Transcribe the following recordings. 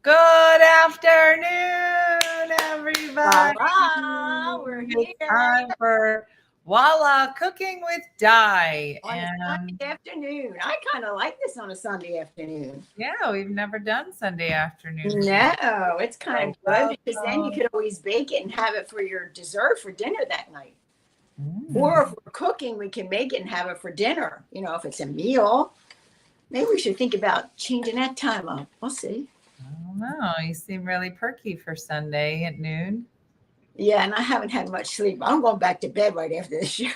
Good afternoon, everybody. Voila, we're It's here time for Voila Cooking with Di. on a And Sunday afternoon. I kind of like this on a Sunday afternoon. yeah, we've never done Sunday afternoon before. No, it's kind So of good because then you welcome. could always bake it and have it for your dessert for dinner that night. Mm, Or if we're cooking, we can make it and have it for dinner. If it's a meal, maybe we should think about changing that time up. We'll see. I don't know. You seem really perky for Sunday at noon. Yeah, and I haven't had much sleep. I'm going back to bed right after this show.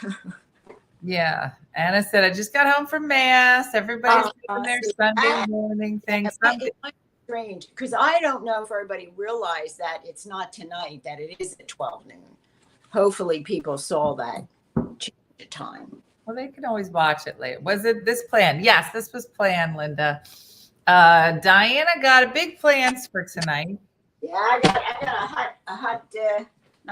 Yeah. Anna said, I just got home from Mass. Everybody's doing their See, Sunday morning thing. it might be strange because I don't know if everybody realized that it's not tonight, that it is at 12 noon. Hopefully, people saw that change the time. Well, they can always watch it later. Was it this planned? Yes, this was planned, Linda. Diana got a big plans for tonight. Yeah, not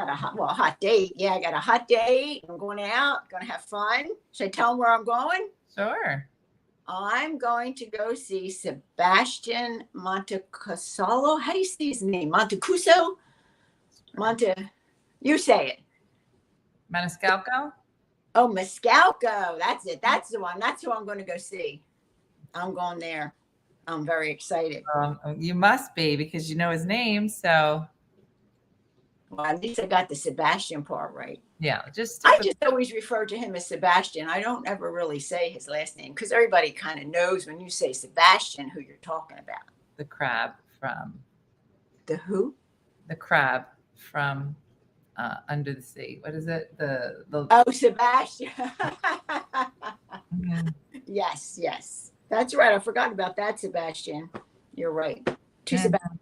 a hot, well, a hot date. Yeah, I got a hot date. I'm going out, going to have fun. Should I tell them where I'm going? Sure. I'm going to go see Sebastian Montecasalo. How do you say his name? Montecuso? You say it. Maniscalco? Oh, Mascalco. That's it. That's the one. That's who I'm going to go see. I'm going there. I'm very excited. You must be because you know his name. So, Well, at least I got the Sebastian part right. yeah, I just always refer to him as Sebastian. I don't ever really say his last name because everybody kind of knows when you say Sebastian who you're talking about. The crab from The who? The crab from Under the Sea. What is it? The Oh, Sebastian. Mhm. Yes. That's right. I forgot about that, Sebastian. You're right. To Mhm. Sebastian.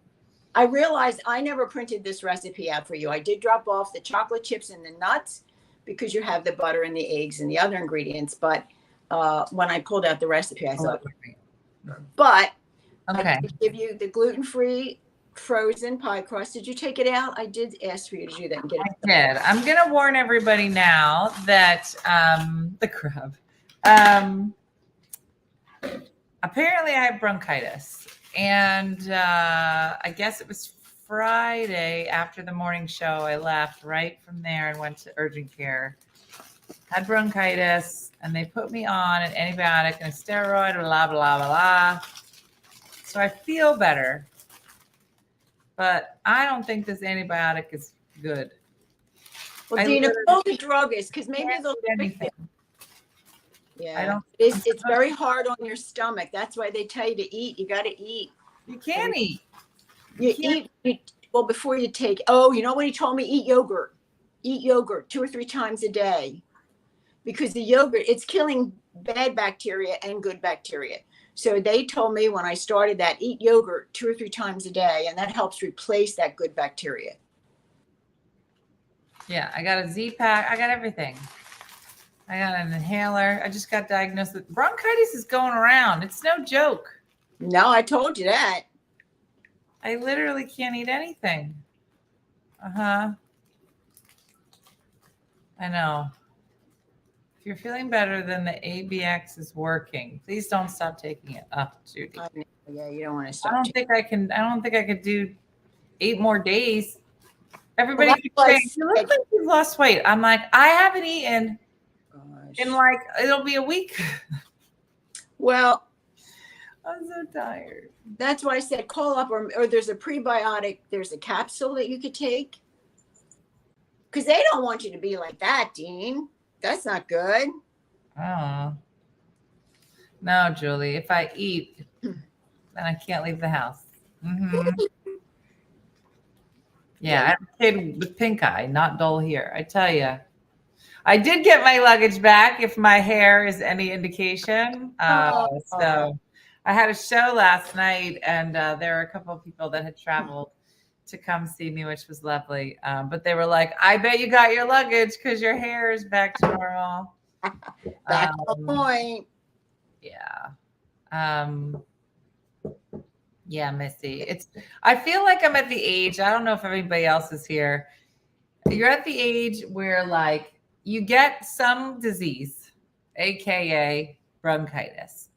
I realized I never printed this recipe out for you. I did drop off the chocolate chips and the nuts because you have the butter and the eggs and the other ingredients. But when I pulled out the recipe, I thought, but Okay. I did give you the gluten-free frozen pie crust. Did you take it out? I did ask for you to do that and get it. I did. I'm going to warn everybody now that the crab. Apparently, I have bronchitis. And I guess it was Friday after the morning show. I left right from there and went to urgent care. Had bronchitis, and they put me on an antibiotic and a steroid, blah, blah, blah, blah. So I feel better. But I don't think this antibiotic is good. Well, do you know what the drug is? Because maybe they'll do anything. Yeah, it's very hard on your stomach. That's why they tell you to eat. You got to eat. You can't eat. You eat. Well, before you take. Oh, you know what he told me? Eat yogurt. Eat yogurt 2 or 3 times a day, because the yogurt, it's killing bad bacteria and good bacteria. So they told me when I started that, eat yogurt 2 or 3 times a day, and that helps replace that good bacteria. Yeah, I got a Z-Pack. I got everything. I got an inhaler. I just got diagnosed with bronchitis is going around. It's no joke. No, I told you that. I literally can't eat anything. I know. If you're feeling better, then the ABX is working. Please don't stop taking it. Oh, Judy. Yeah, you don't want to stop. I don't think I could do 8 more days. Everybody keeps saying, you look like you've lost weight. I'm like, I haven't eaten in like, it'll be a week. Well, I'm so tired. That's why I said call up, or there's a prebiotic, there's a capsule that you could take. Because they don't want you to be like that, Dean. That's not good. Oh. No, Julie, if I eat, then I can't leave the house. Mm-hmm. Yeah, I have a kid with pink eye, not dull here. I tell you. I did get my luggage back, if my hair is any indication. So I had a show last night, and there were a couple of people that had traveled to come see me, which was lovely. But they were like, I bet you got your luggage because your hair is back to normal. That's the point. Yeah. Yeah, Missy. I feel like I'm at the age, I don't know if everybody else is here. You're at the age where like you get some disease, AKA bronchitis.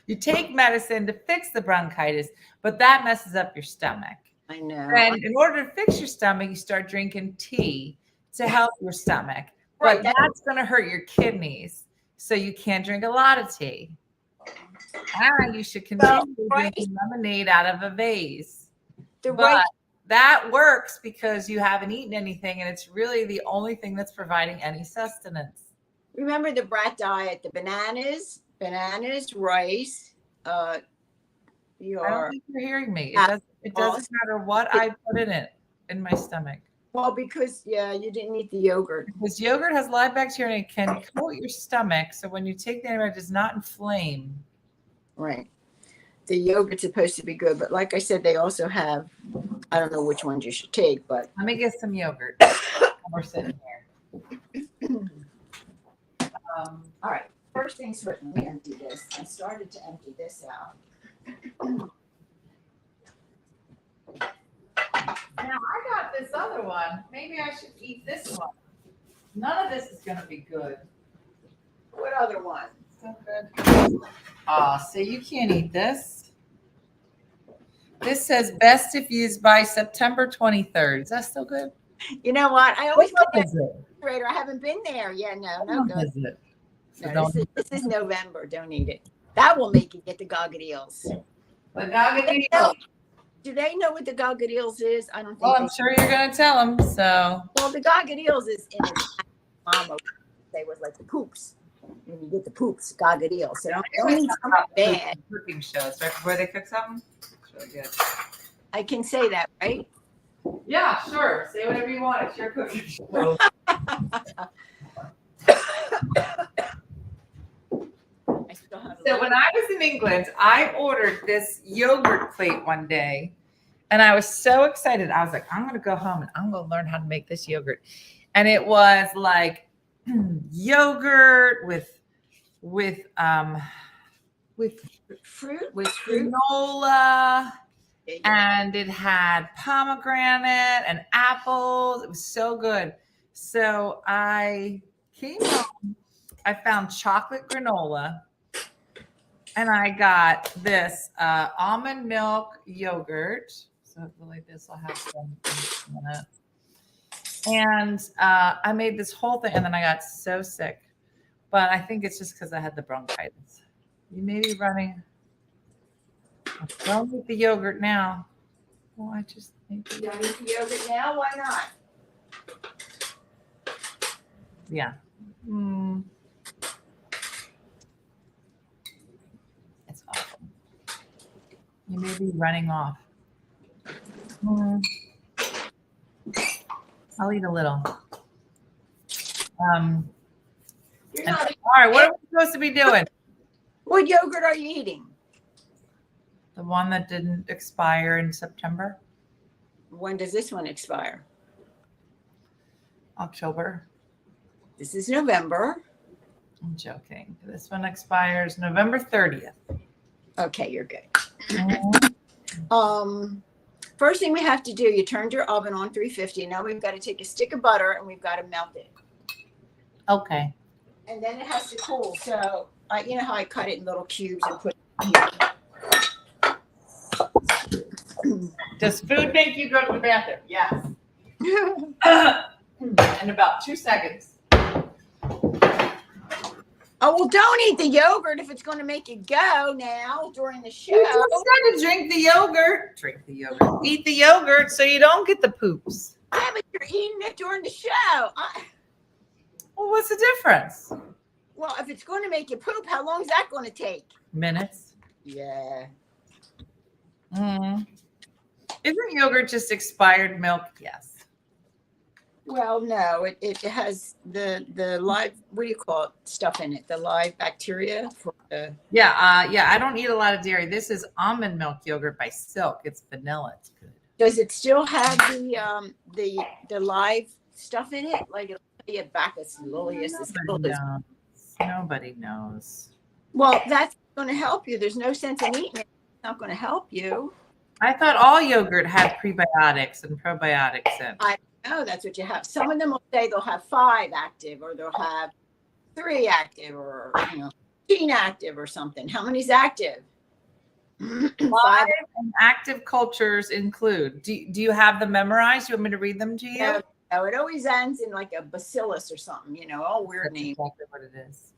You take medicine to fix the bronchitis, but that messes up your stomach. I know. And in order to fix your stomach, you start drinking tea to help your stomach. Right, But that's going to hurt your kidneys. So you can't drink a lot of tea. And you should continue drinking lemonade out of a vase. But that works because you haven't eaten anything, and it's really the only thing that's providing any sustenance. Remember the brat diet, the bananas, rice. I don't think you're hearing me. It doesn't matter what I put in my stomach. Well, because you didn't eat the yogurt. Because yogurt has live bacteria and it can coat your stomach. So when you take the antibiotic, it does not inflame. Right. The yogurt's supposed to be good, but like I said, they also have, I don't know which ones you should take, but let me get some yogurt. We're sitting here. All right. First things first, let me empty this. I started to empty this out. Now I got this other one. Maybe I should eat this one. None of this is going to be good. What other one? So good. Oh, so you can't eat this. This says best if used by September 23rd. Is that still good? You know what? I always What put is it? I haven't been there. Yeah, no What good. is it? So No, this is November. Don't eat it. That will make you get the goggadeels. The goggadeels. Do they know what the goggadeels is? I don't think. Well, I'm sure you're going to tell them. So. Well, the goggadeels is in its mama. They was like the poops. When you get the poops, goggadeels. So don't eat something bad. Cooking shows right before they cook something. It's really good. I can say that, right? Yeah, sure. Say whatever you want. It's your cooking show. So when I was in England, I ordered this yogurt plate one day, and I was so excited. I was like, I'm going to go home and I'm going to learn how to make this yogurt. And it was like yogurt with fruit, granola, and it had pomegranate and apples. It was so good. So I came home. I found chocolate granola. And I got this almond milk yogurt. So hopefully this will have some in it. And I made this whole thing, and then I got so sick. But I think it's just because I had the bronchitis. You may be running. Don't eat the yogurt now. Well, I just think. You don't eat the yogurt now? Why not? Yeah. It's awful. You may be running off. I'll eat a little. All right, what are we supposed to be doing? What yogurt are you eating? The one that didn't expire in September. When does this one expire? October. This is November. I'm joking. This one expires November 30th. Okay, you're good. First thing we have to do, you turned your oven on 350. Now we've got to take a stick of butter and we've got to melt it. Okay. And then it has to cool. So you know how I cut it in little cubes and put it here. Does food make you go to the bathroom? Yes. In about 2 seconds. Oh, well, don't eat the yogurt if it's going to make you go now during the show. You just got to drink the yogurt. Drink the yogurt. Eat the yogurt so you don't get the poops. Yeah, but you're eating it during the show. Well, what's the difference? Well, if it's going to make you poop, how long is that going to take? Minutes. Yeah. Isn't yogurt just expired milk? Yes. Well, no, it has the live, what do you call it, stuff in it, the live bacteria for the. Yeah, I don't eat a lot of dairy. This is almond milk yogurt by Silk. It's vanilla. It's good. Does it still have the live stuff in it? Like the Bacchus lilius. Nobody knows. Well, that's going to help you. There's no sense in eating it. It's not going to help you. I thought all yogurt had prebiotics and probiotics in. Oh, that's what you have. Some of them will say they'll have 5 active or they'll have 3 active or, 15 active or something. How many's active? 5. And active cultures include. Do you have them memorized? You want me to read them to you? No, no, it always ends in like a bacillus or something, all weird That's name. exactly what it is.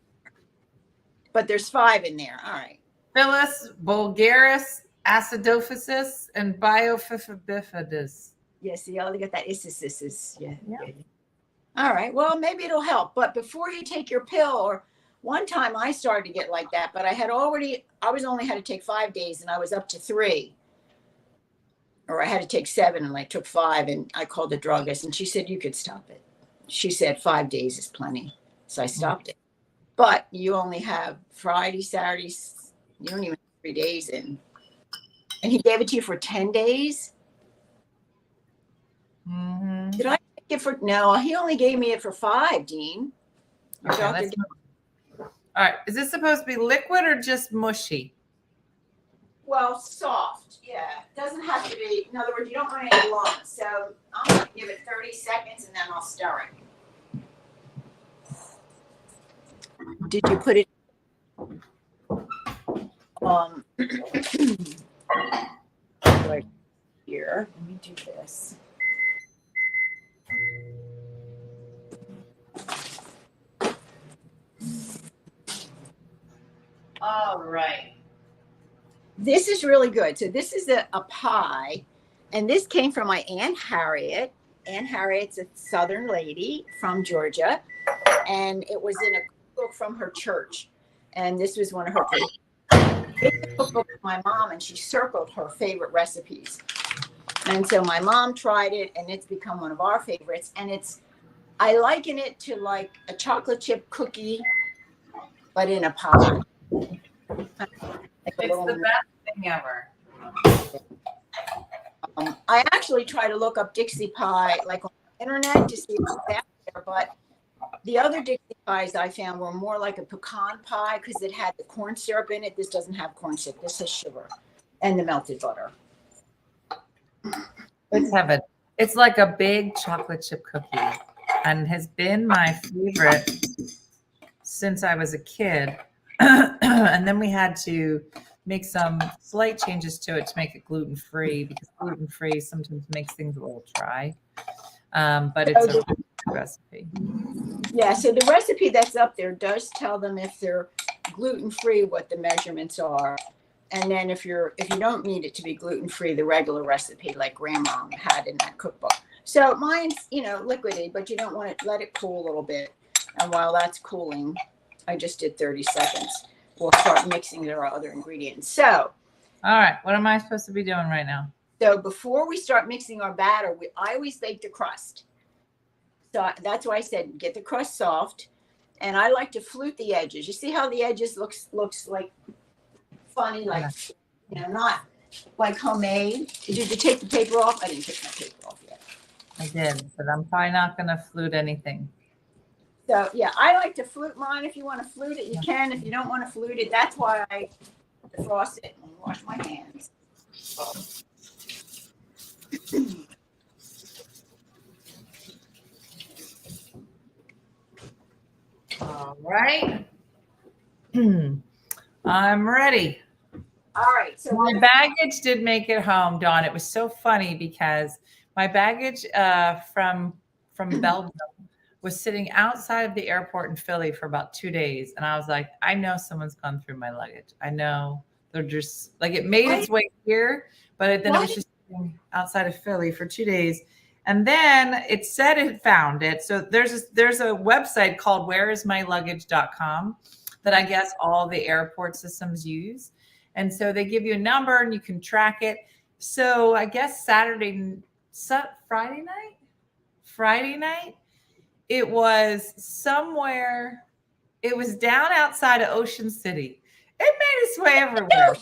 But there's 5 in there. All right. Phyllis, Bulgaris, Acidophysis, and Bifidus. Yeah, see, I got that is. Yeah. Yeah. All right. Well, maybe it'll help. But before you take your pill, or one time I started to get like that, but I was only had to take 5 days and I was up to 3. Or I had to take 7 and I took 5, and I called the druggist and she said, you could stop it. She said 5 days is plenty. So I stopped it. But you only have Friday, Saturdays. You don't even have 3 days in. And he gave it to you for 10 days. Mm-hmm. Did I take it for? No, he only gave me it for 5, Dean. Okay, all right. Is this supposed to be liquid or just mushy? Well, soft. Yeah. Doesn't have to be. In other words, you don't want any lumps. So I'm going to give it 30 seconds and then I'll stir it. Did you put it? Right here. Let me do this. All right. This is really good. So this is a pie, and this came from my Aunt Harriet. Aunt Harriet's a Southern lady from Georgia, and it was in a cookbook from her church. And this was one of her cookbook with my mom, and she circled her favorite recipes. And so my mom tried it, and it's become one of our favorites. And I liken it to like a chocolate chip cookie, but in a pie. It's the best thing ever. I actually try to look up Dixie Pie like on the internet to see if it's out there, but the other Dixie Pies I found were more like a pecan pie because it had the corn syrup in it. This doesn't have corn syrup. This has sugar and the melted butter. Let's have it. It's like a big chocolate chip cookie and has been my favorite since I was a kid. And then we had to make some slight changes to it to make it gluten-free, because gluten-free sometimes makes things a little dry. But it's a good recipe. Yeah, so the recipe that's up there does tell them if they're gluten-free what the measurements are. And then if you don't need it to be gluten-free, the regular recipe like Grandma had in that cookbook. So mine's, liquidy, but you don't want to let it cool a little bit. And while that's cooling, I just did 30 seconds. We'll start mixing their other ingredients. So, all right, what am I supposed to be doing right now? So before we start mixing our batter, I always bake the crust. So that's why I said get the crust soft, and I like to flute the edges. You see how the edges looks like funny, like not like homemade. Did you take the paper off? I didn't take my paper off yet. I did, but I'm probably not going to flute anything. So yeah, I like to flute mine. If you want to flute it, you can. If you don't want to flute it, that's why I defrost it and wash my hands. All right. I'm ready. All right. So my baggage did make it home, Dawn. It was so funny because my baggage from Belgium was sitting outside of the airport in Philly for about 2 days. And I was like, I know someone's gone through my luggage. I know they're just like, it made its way here, but then it was just sitting outside of Philly for 2 days. And then it said it found it. So there's a website called whereismyluggage.com that I guess all the airport systems use. And so they give you a number and you can track it. So I guess Friday night, it was somewhere, it was down outside of Ocean City. It made its way everywhere.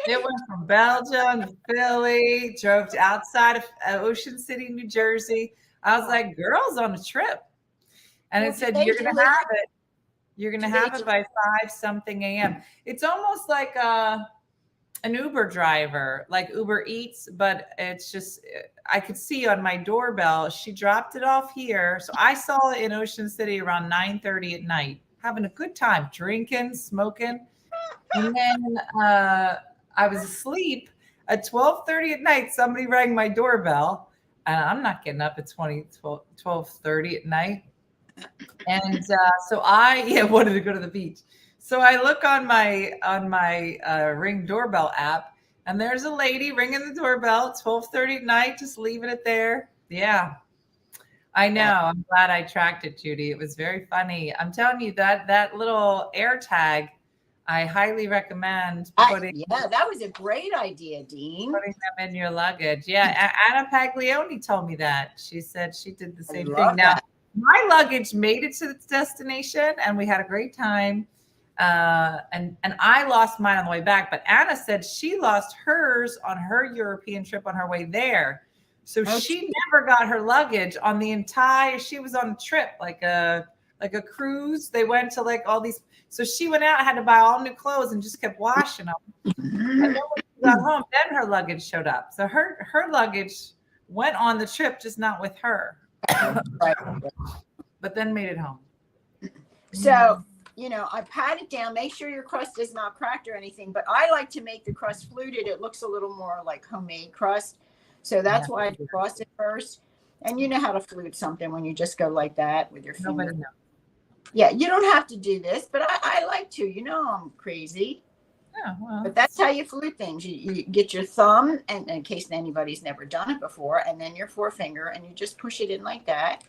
It went from Belgium to Philly, drove to outside of Ocean City, New Jersey. I was like, girls on a trip. And it said, you're going to have it. You're going to have it by 5-something a.m. It's almost like an Uber driver, like Uber Eats, but it's just, I could see on my doorbell, she dropped it off here. So I saw it in Ocean City around 9:30 at night. having a good time, drinking, smoking. And then I was asleep at 12:30 at night. Somebody rang my doorbell, and I'm not getting up at 12:30 at night. And so I wanted to go to the beach. So I look on my Ring doorbell app, and there's a lady ringing the doorbell at 12:30 at night, just leaving it there. Yeah, I know. I'm glad I tracked it, Judy. It was very funny. I'm telling you that little air tag, I highly recommend putting. Yeah, that was a great idea, Dean. Putting them in your luggage. Yeah, Anna Paglioni told me that. She said she did the same thing. Now, my luggage made it to its destination, and we had a great time. And I lost mine on the way back, but Anna said she lost hers on her European trip on her way there. So she never got her luggage on the entire. She was on a trip, like a cruise. They went to like all these. So she went out, had to buy all new clothes, and just kept washing them. And then when she got home, then her luggage showed up. So her luggage went on the trip, just not with her. But then made it home. So, I pat it down, make sure your crust is not cracked or anything, but I like to make the crust fluted. It looks a little more like homemade crust. So that's why I defrost it first. And you know how to flute something when you just go like that with your finger. Nobody knows. Yeah, you don't have to do this, but I like to. I'm crazy. Yeah, well, but that's how you flute things. You get your thumb, and in case anybody's never done it before, and then your forefinger, and you just push it in like that.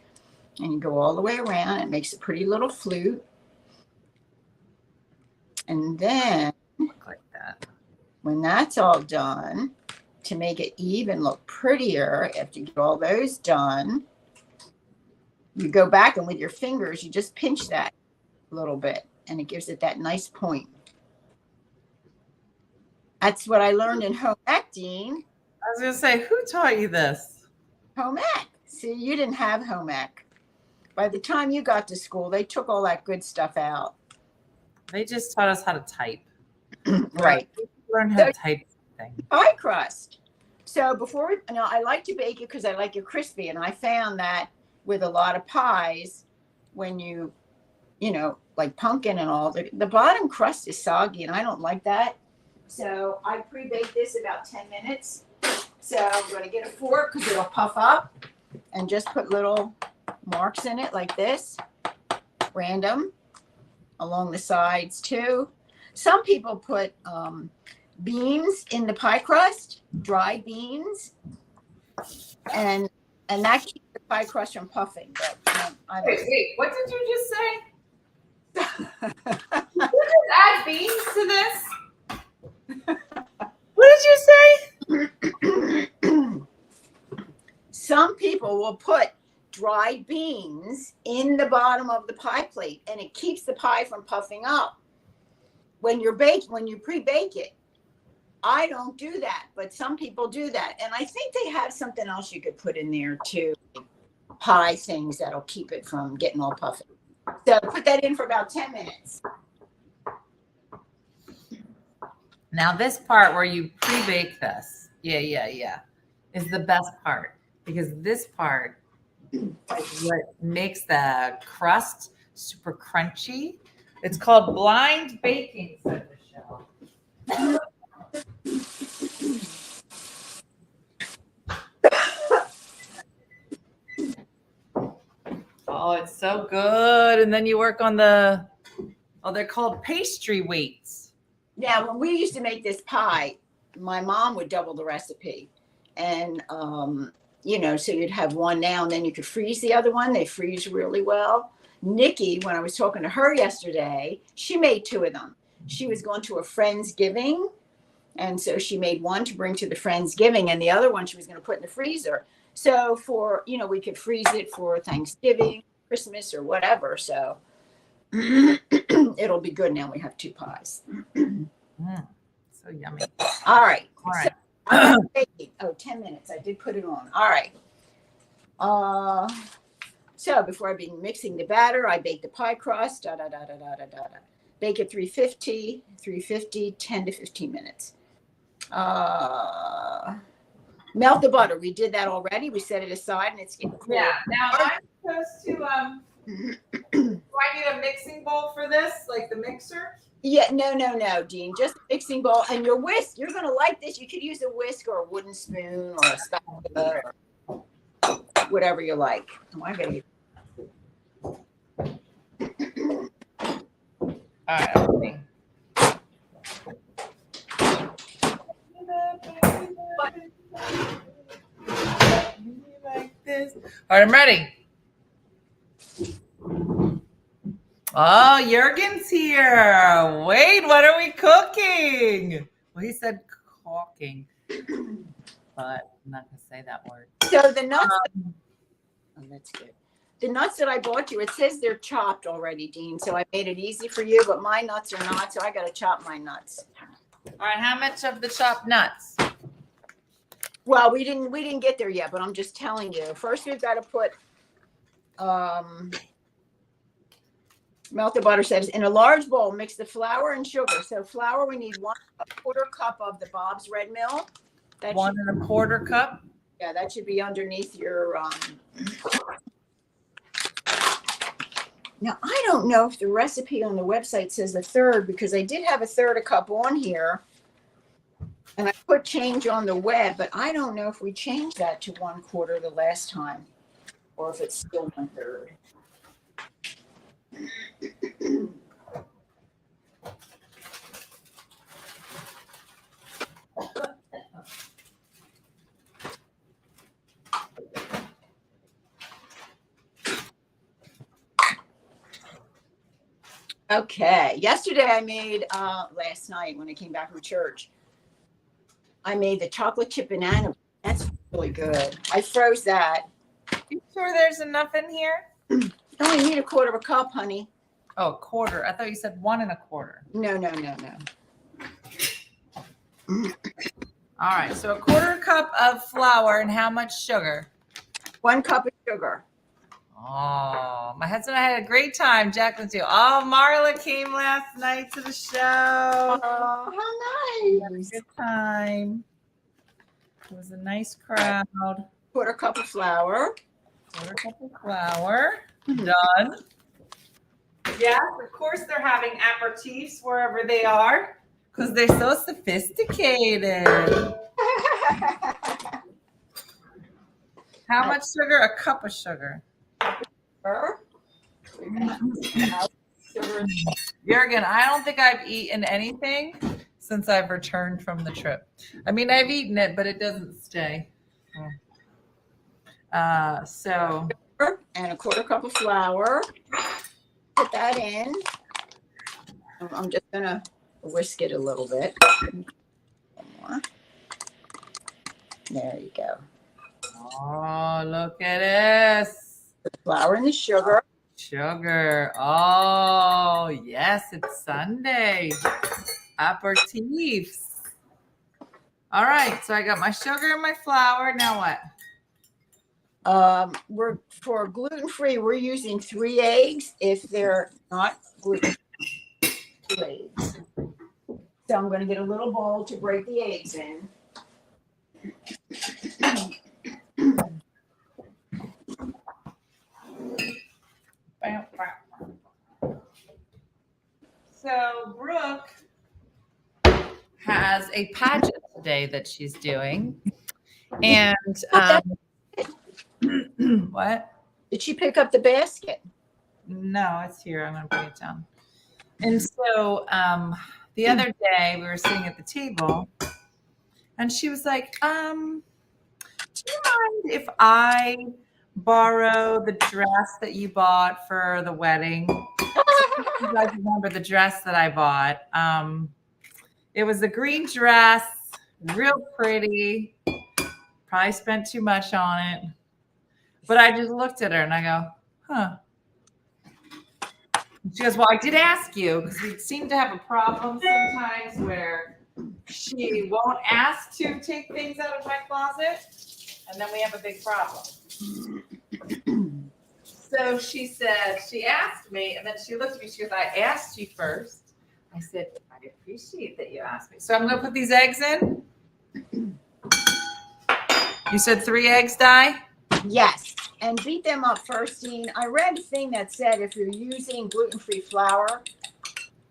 And you go all the way around. It makes a pretty little flute. And then, like that. When that's all done, to make it even look prettier, after you get all those done, you go back and with your fingers, you just pinch that a little bit, and it gives it that nice point. That's what I learned in home ec, Dean. I was going to say, who taught you this? Home ec. See, you didn't have home ec. By the time you got to school, they took all that good stuff out. They just taught us how to type. Right. We learned how to type something. Pie crust. So I like to bake it because I like it crispy. And I found that with a lot of pies, when you like pumpkin and all, the bottom crust is soggy, and I don't like that. So I pre-bake this about 10 minutes. So I'm going to get a fork because it'll puff up, and just put little marks in it like this, random, along the sides too. Some people put beans in the pie crust, dried beans, and that keeps the pie crust from puffing. But I don't wait, what did you just say? Did you just add beans to this? What did you say? Some people will put dried beans in the bottom of the pie plate, and it keeps the pie from puffing up when you pre-bake it. I don't do that, but some people do that. And I think they have something else you could put in there too, pie things that'll keep it from getting all puffy. So put that in for about 10 minutes. Now this part where you pre-bake this, is the best part, because this part is what makes the crust super crunchy. It's called blind baking, said Michelle. Oh, it's so good. And then you work on they're called pastry weights. Now, when we used to make this pie, my mom would double the recipe. And, so you'd have one now, and then you could freeze the other one. They freeze really well. Nikki, when I was talking to her yesterday, she made 2 of them. She was going to a Friendsgiving, and so she made one to bring to the Friendsgiving, and the other one she was going to put in the freezer. So we could freeze it for Thanksgiving, Christmas, or whatever. So it'll be good now. We have 2 pies. So yummy. All right. All right. So, 10 minutes. I did put it on. All right. So before I begin mixing the batter, I bake the pie crust. Bake at 350, 10 to 15 minutes. Melt the butter. We did that already. We set it aside, and it's getting cold. Yeah. Now I'm supposed to. Do I need a mixing bowl for this, like the mixer? Yeah, no, Dean. Just a mixing bowl and your whisk. You're gonna like this. You could use a whisk or a wooden spoon or a spatula or whatever you like. Oh, I gotta get... All right, let's see. Like this. All right, I'm ready. Oh, Jurgen's here. Wait, what are we cooking? Well, he said caulking, but I'm not going to say that word. So the nuts, oh, that's good. The nuts that I bought you, it says they're chopped already, Dean. So I made it easy for you, but my nuts are not. So I got to chop my nuts. All right, how much of the chopped nuts? Well, we didn't get there yet, but I'm just telling you. First, we've got to put melted butter says in a large bowl, mix the flour and sugar. So flour, we need 1/4 cup of the Bob's Red Mill. That 1 1/4 cup. Yeah, that should be underneath your. Now I don't know if the recipe on the website says 1/3 because I did have 1/3 cup on here, and I put change on the web, but I don't know if we changed that to 1/4 the last time, or if it's still 1/3. Okay. Yesterday I made, last night when I came back from church, I made the chocolate chip banana. That's really good. I froze that. You sure there's enough in here? You only need 1/4 cup, honey. Oh, 1/4. I thought you said 1 1/4. No. All right, so 1/4 cup of flour and how much sugar? 1 cup of sugar. Oh, my husband and I had a great time. Jacqueline too. Oh, Marla came last night to the show. Oh, We how had a nice. good time. It was a nice crowd. 1/4 cup of flour. 1/4 cup of flour. Done. Yes, of course they're having aperitifs wherever they are because they're so sophisticated. How much sugar? A cup of sugar. Jurgen, I don't think I've eaten anything since I've returned from the trip. I mean, I've eaten it, but it doesn't stay. So. And 1/4 cup of flour. Put that in. I'm just gonna whisk it a little bit. More. There you go. Oh, look at this. The flour and the sugar. Sugar. Oh, yes, it's Sunday. Aperitifs. All right, so I got my sugar and my flour. Now what? We're for gluten-free, we're using 3 eggs. If they're not gluten, 2 eggs. So I'm going to get a little bowl to break the eggs in. So Brooke has a pageant today that she's doing. And what? Did she pick up the basket? No, it's here. I'm going to bring it down. And so the other day we were sitting at the table and she was like, do you mind if I borrow the dress that you bought for the wedding? You guys remember the dress that I bought? It was a green dress, real pretty. Probably spent too much on it. But I just looked at her and I go, huh. She goes, well, I did ask you because we seem to have a problem sometimes where she won't ask to take things out of my closet. And then we have a big problem. So she said, she asked me, and then she looked at me. She goes, I asked you first. I said, I appreciate that you asked me. So I'm going to put these eggs in. You said 3 eggs, Di? Yes. and beat them up first. Dean, I read a thing that said if you're using gluten-free flour,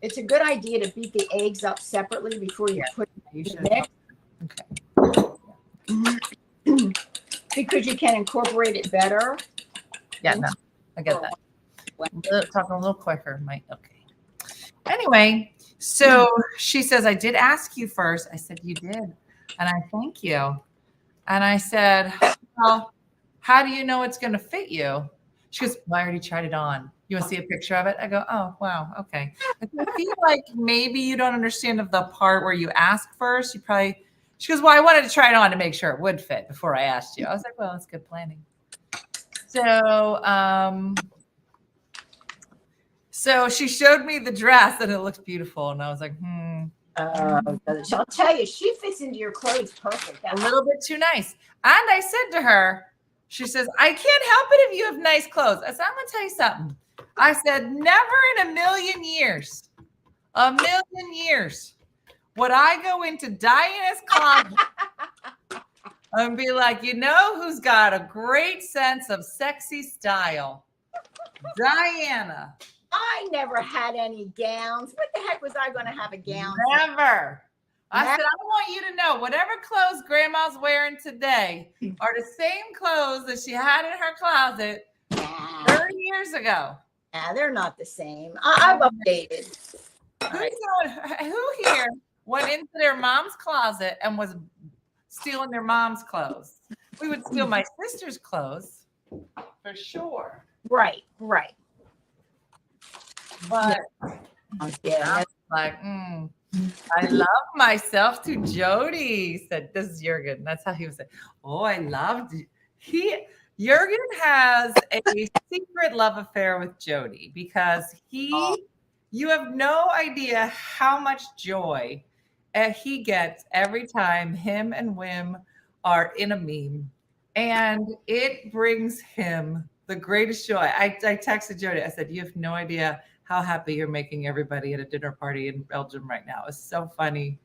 it's a good idea to beat the eggs up separately before you put You it in should. the mix. Because you can incorporate it better. Yeah, no, I get that. Talking a little quicker, Mike. Okay. Anyway, so she says, I did ask you first. I said, you did. And I thank you. And I said, well, how do you know it's going to fit you? She goes, well, I already tried it on. You want to see a picture of it? I go, oh, wow. Okay. I feel like maybe you don't understand of the part where you ask first. She goes, well, I wanted to try it on to make sure it would fit before I asked you. I was like, well, that's good planning. So she showed me the dress and it looked beautiful. And I was like, I'll tell you, she fits into your clothes perfect. a little bit too nice. And I said to her, she says, I can't help it if you have nice clothes. I said, I'm going to tell you something. I said, never in a million years would I go into Diana's closet and be like, you know who's got a great sense of sexy style? Diana. I never had any gowns. What the heck was I going to have a gown? Never. I said, I want you to know whatever clothes grandma's wearing today are the same clothes that she had in her closet 30 years ago. Yeah, they're not the same. I've updated. Who here went into their mom's closet and was stealing their mom's clothes? We would steal my sister's clothes for sure. Right. But Yeah. like, I love myself to Jody, said, this is Jurgen. That's how he was saying, oh, I loved it. Jurgen has a secret love affair with Jody because you have no idea how much joy he gets every time him and Wim are in a meme. And it brings him the greatest joy. I texted Jody, I said, you have no idea how happy you're making everybody at a dinner party in Belgium right now. It's so funny.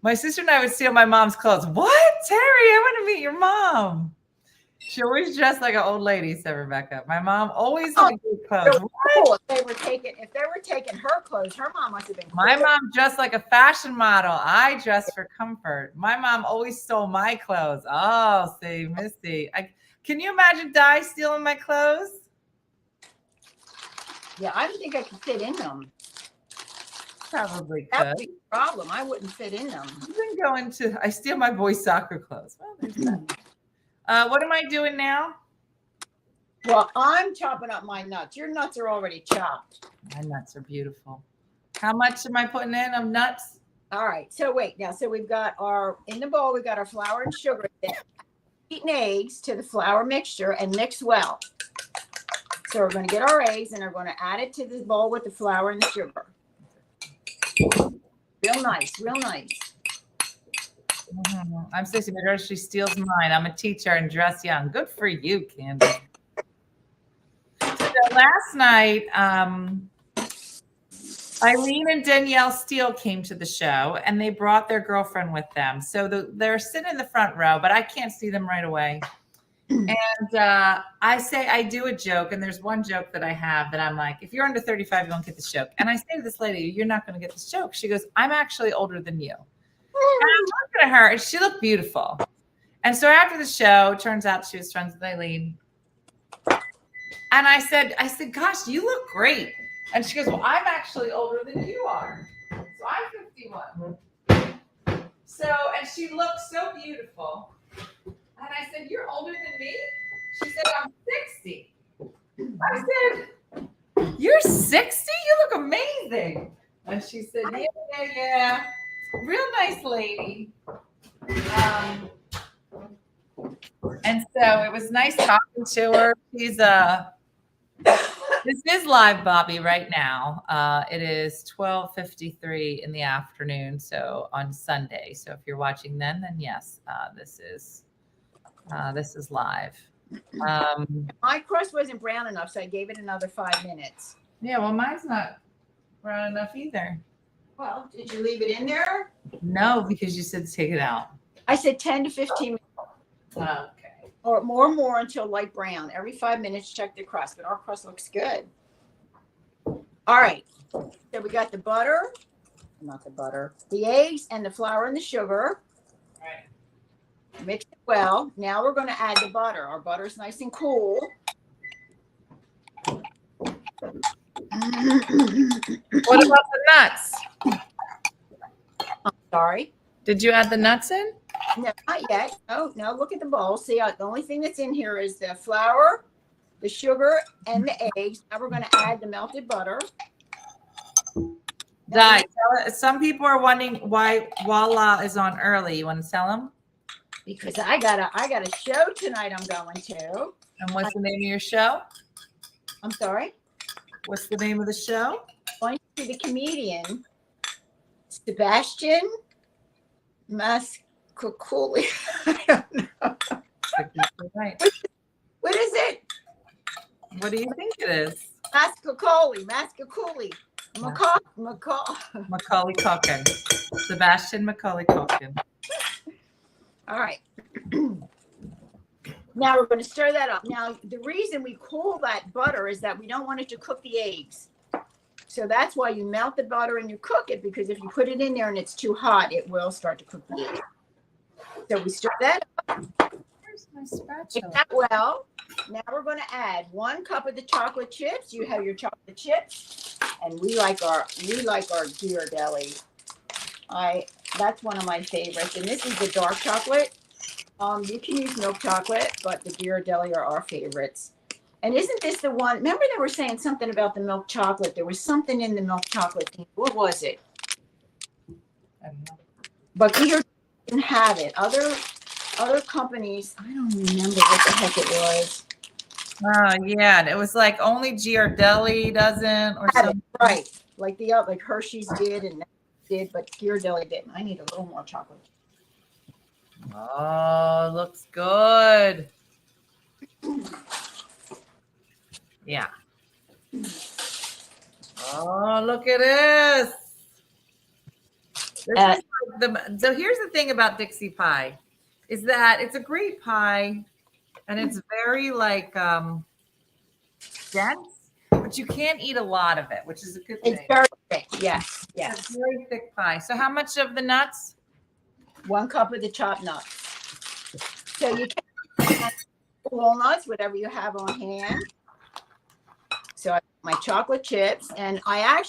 My sister and I would steal my mom's clothes. What? Terry, I want to meet your mom. She always dressed like an old lady, said Rebecca. My mom always had good clothes. Cool. If they were taking her clothes, her mom must have been cool. My mom dressed like a fashion model. I dressed for comfort. My mom always stole my clothes. Oh, see, Missy. Can you imagine Di stealing my clothes? Yeah, I don't think I could fit in them. Probably That could. would be the problem. I wouldn't fit in them. I steal my boys' soccer clothes. Well, there's that. What am I doing now? Well, I'm chopping up my nuts. Your nuts are already chopped. My nuts are beautiful. How much am I putting in of nuts? All right. So wait. Now, so we've got in the bowl, we've got our flour and sugar. Beaten eggs to the flour mixture and mix well. So we're going to get our eggs and we're going to add it to the bowl with the flour and the sugar. Real nice. I'm Stacey Madras. She steals mine. I'm a teacher and dress young. Good for you, Candy. So last night, Eileen and Danielle Steele came to the show and they brought their girlfriend with them. So they're sitting in the front row, but I can't see them right away. And I do a joke, and there's one joke that I have that I'm like, if you're under 35, you won't get this joke. And I say to this lady, you're not going to get this joke. She goes, I'm actually older than you. And I'm looking at her, and she looked beautiful. And so after the show, it turns out she was friends with Eileen. And I said, gosh, you look great. And she goes, well, I'm actually older than you are. So I'm 51. So, and she looked so beautiful. And I said, you're older than me? She said, I'm 60. I said, you're 60? You look amazing. And she said, yeah. Real nice lady. And so it was nice talking to her. She's this is live, Bobby, right now. It is 12:53 in the afternoon, so on Sunday. So if you're watching then yes, this is live. My crust wasn't brown enough, so I gave it another 5 minutes. Yeah, well, mine's not brown enough either. Well, did you leave it in there? No, because you said take it out. I said 10 to 15 minutes. Okay. or more until light brown. Every 5 minutes, check the crust. But our crust looks good. All right. So we got the butter, not the butter, the eggs and the flour and the sugar. Right. Mix it well. Now we're going to add the butter. Our butter's nice and cool. What about the nuts? I'm sorry. Did you add the nuts in? No, not yet. No, look at the bowl. See, the only thing that's in here is the flour, the sugar, and the eggs. Now we're going to add the melted butter. Di, some people are wondering why Voila is on early. You want to tell them? Because I got a show tonight I'm going to. And what's the name of your show? I'm sorry? What's the name of the show? I'm going to the comedian, Sebastian Mascaculi. I don't know. Right. What is it? What do you think it is? Mascaculi. Macaulay Culkin. Sebastian Macaulay Culkin. All right. Now we're going to stir that up. Now, the reason we cool that butter is that we don't want it to cook the eggs. So that's why you melt the butter and you cook it, because if you put it in there and it's too hot, it will start to cook the eggs. So we stir that up. Where's my spatula? Mix that well. Now we're going to add 1 cup of the chocolate chips. You have your chocolate chips, and we like our Ghirardelli. That's one of my favorites, and this is the dark chocolate. You can use milk chocolate, but the Ghirardelli are our favorites. And isn't this the one? Remember they were saying something about the milk chocolate. There was something in the milk chocolate thing. What was it? I don't know. But Ghirardelli didn't have it. Other companies, I don't remember what the heck it was. Oh yeah, and it was like only Ghirardelli doesn't, or something. Right, like Hershey's did and did, but Ghirardelli didn't. I need a little more chocolate. Oh, looks good. Yeah. Oh, look at this. So here's the thing about Dixie Pie, is that it's a great pie, and it's very like dense, but you can't eat a lot of it, which is a good thing. It's very thick. Yes. It's a very thick pie. So how much of the nuts? 1 cup of the chopped nuts. So you can add walnuts, whatever you have on hand. So I my chocolate chips, and I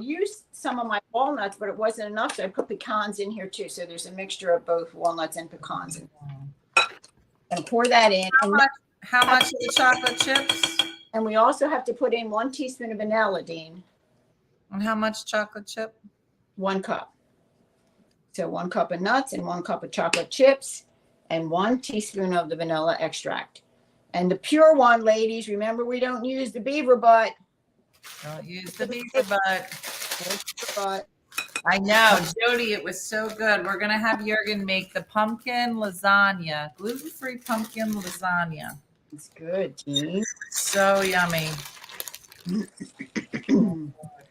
used some of my walnuts, but it wasn't enough, so I put pecans in here too. So there's a mixture of both walnuts and pecans. And pour that in. How much of the chocolate chips? And we also have to put in 1 teaspoon of vanilla, Dean. And how much chocolate chip? 1 cup. So 1 cup of nuts and 1 cup of chocolate chips and 1 teaspoon of the vanilla extract. And the pure one, ladies, remember we don't use the beaver butt. Don't use the beaver butt. I know, Jody, it was so good. We're going to have Jürgen make the pumpkin lasagna, gluten-free pumpkin lasagna. It's good, Dean. So yummy. Look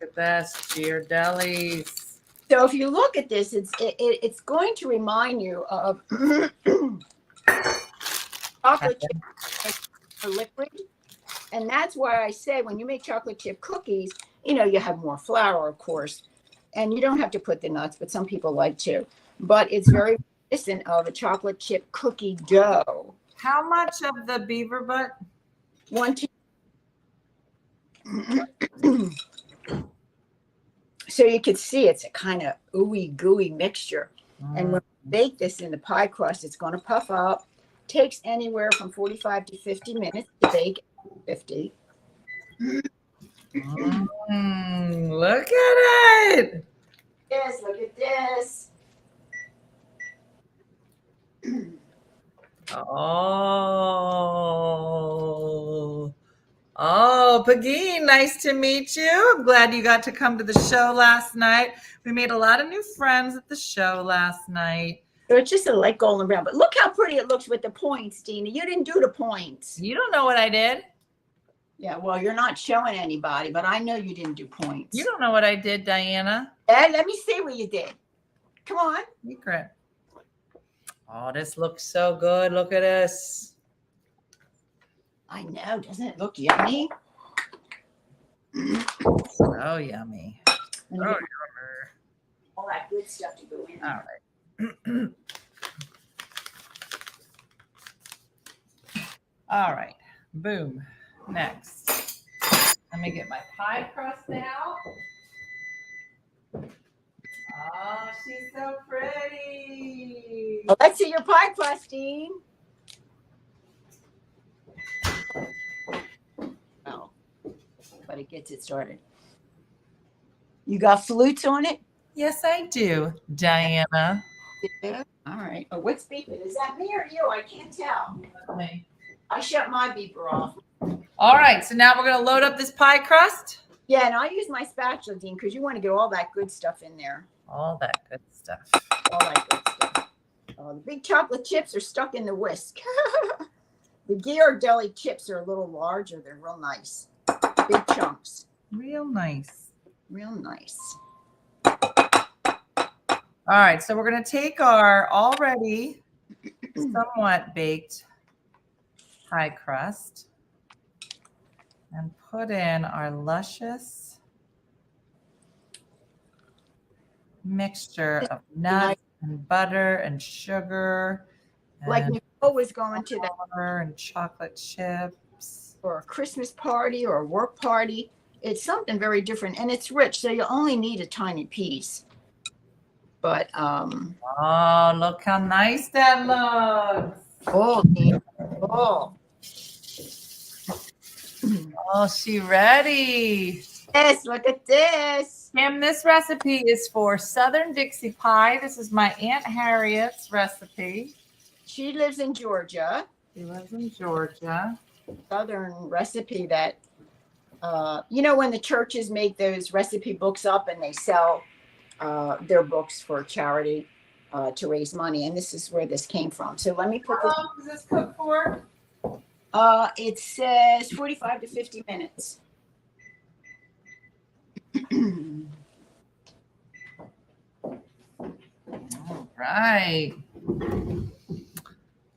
at this, Ghirardelli's. So if you look at this, it's going to remind you of chocolate chip liquid, and that's why I say when you make chocolate chip cookies, you have more flour, of course, and you don't have to put the nuts, but some people like to. But it's very reminiscent of a chocolate chip cookie dough. How much of the beaver butt? 1 teaspoon. So you can see it's a kind of ooey gooey mixture. And when we bake this in the pie crust, it's going to puff up. Takes anywhere from 45 to 50 minutes to bake. 50. Look at it. Yes, look at this. Oh, Peggy, nice to meet you. I'm glad you got to come to the show last night. We made a lot of new friends at the show last night. So it's just a light golden brown, but look how pretty it looks with the points, Dina. You didn't do the points. You don't know what I did. Yeah, well, you're not showing anybody, but I know you didn't do points. You don't know what I did, Diana. Let me see what you did. Come on. Secret. Oh, this looks so good. Look at this. I know. Doesn't it look yummy? So yummy. And Oh, all that good stuff to go in. all right. All right. Boom. Next. Let me get my pie crust out. Oh, she's so pretty. Well, let's see your pie crusting. Oh, but it gets it started. You got flutes on it? Yes, I do, Diana. Yeah. All right. Oh, what's beeping? Is that me or you? I can't tell. Okay. I shut my beeper off. All right, so now we're going to load up this pie crust. Yeah, and I use my spatula, Dean, because you want to get all that good stuff in there. All that good stuff. All that good stuff. Oh, the big chocolate chips are stuck in the whisk. The Ghirardelli chips are a little larger. They're real nice. Big chunks. Real nice. Real nice. All right, so we're going to take our already somewhat baked pie crust and put in our luscious mixture of nuts and butter and sugar. Like Nicole was going to that and chocolate chips. For a Christmas party or a work party. It's something very different, and it's rich, so you only need a tiny piece. But oh, look how nice that looks. Oh, oh. Oh, she ready. Yes, look at this. Kim, this recipe is for Southern Dixie Pie. This is my Aunt Harriet's recipe. She lives in Georgia. She lives in Georgia. Southern recipe that, you know, when the churches make those recipe books up and they sell their books for charity to raise money. And this is where this came from. So let me put How long does this cook for? It says 45 to 50 minutes. All right.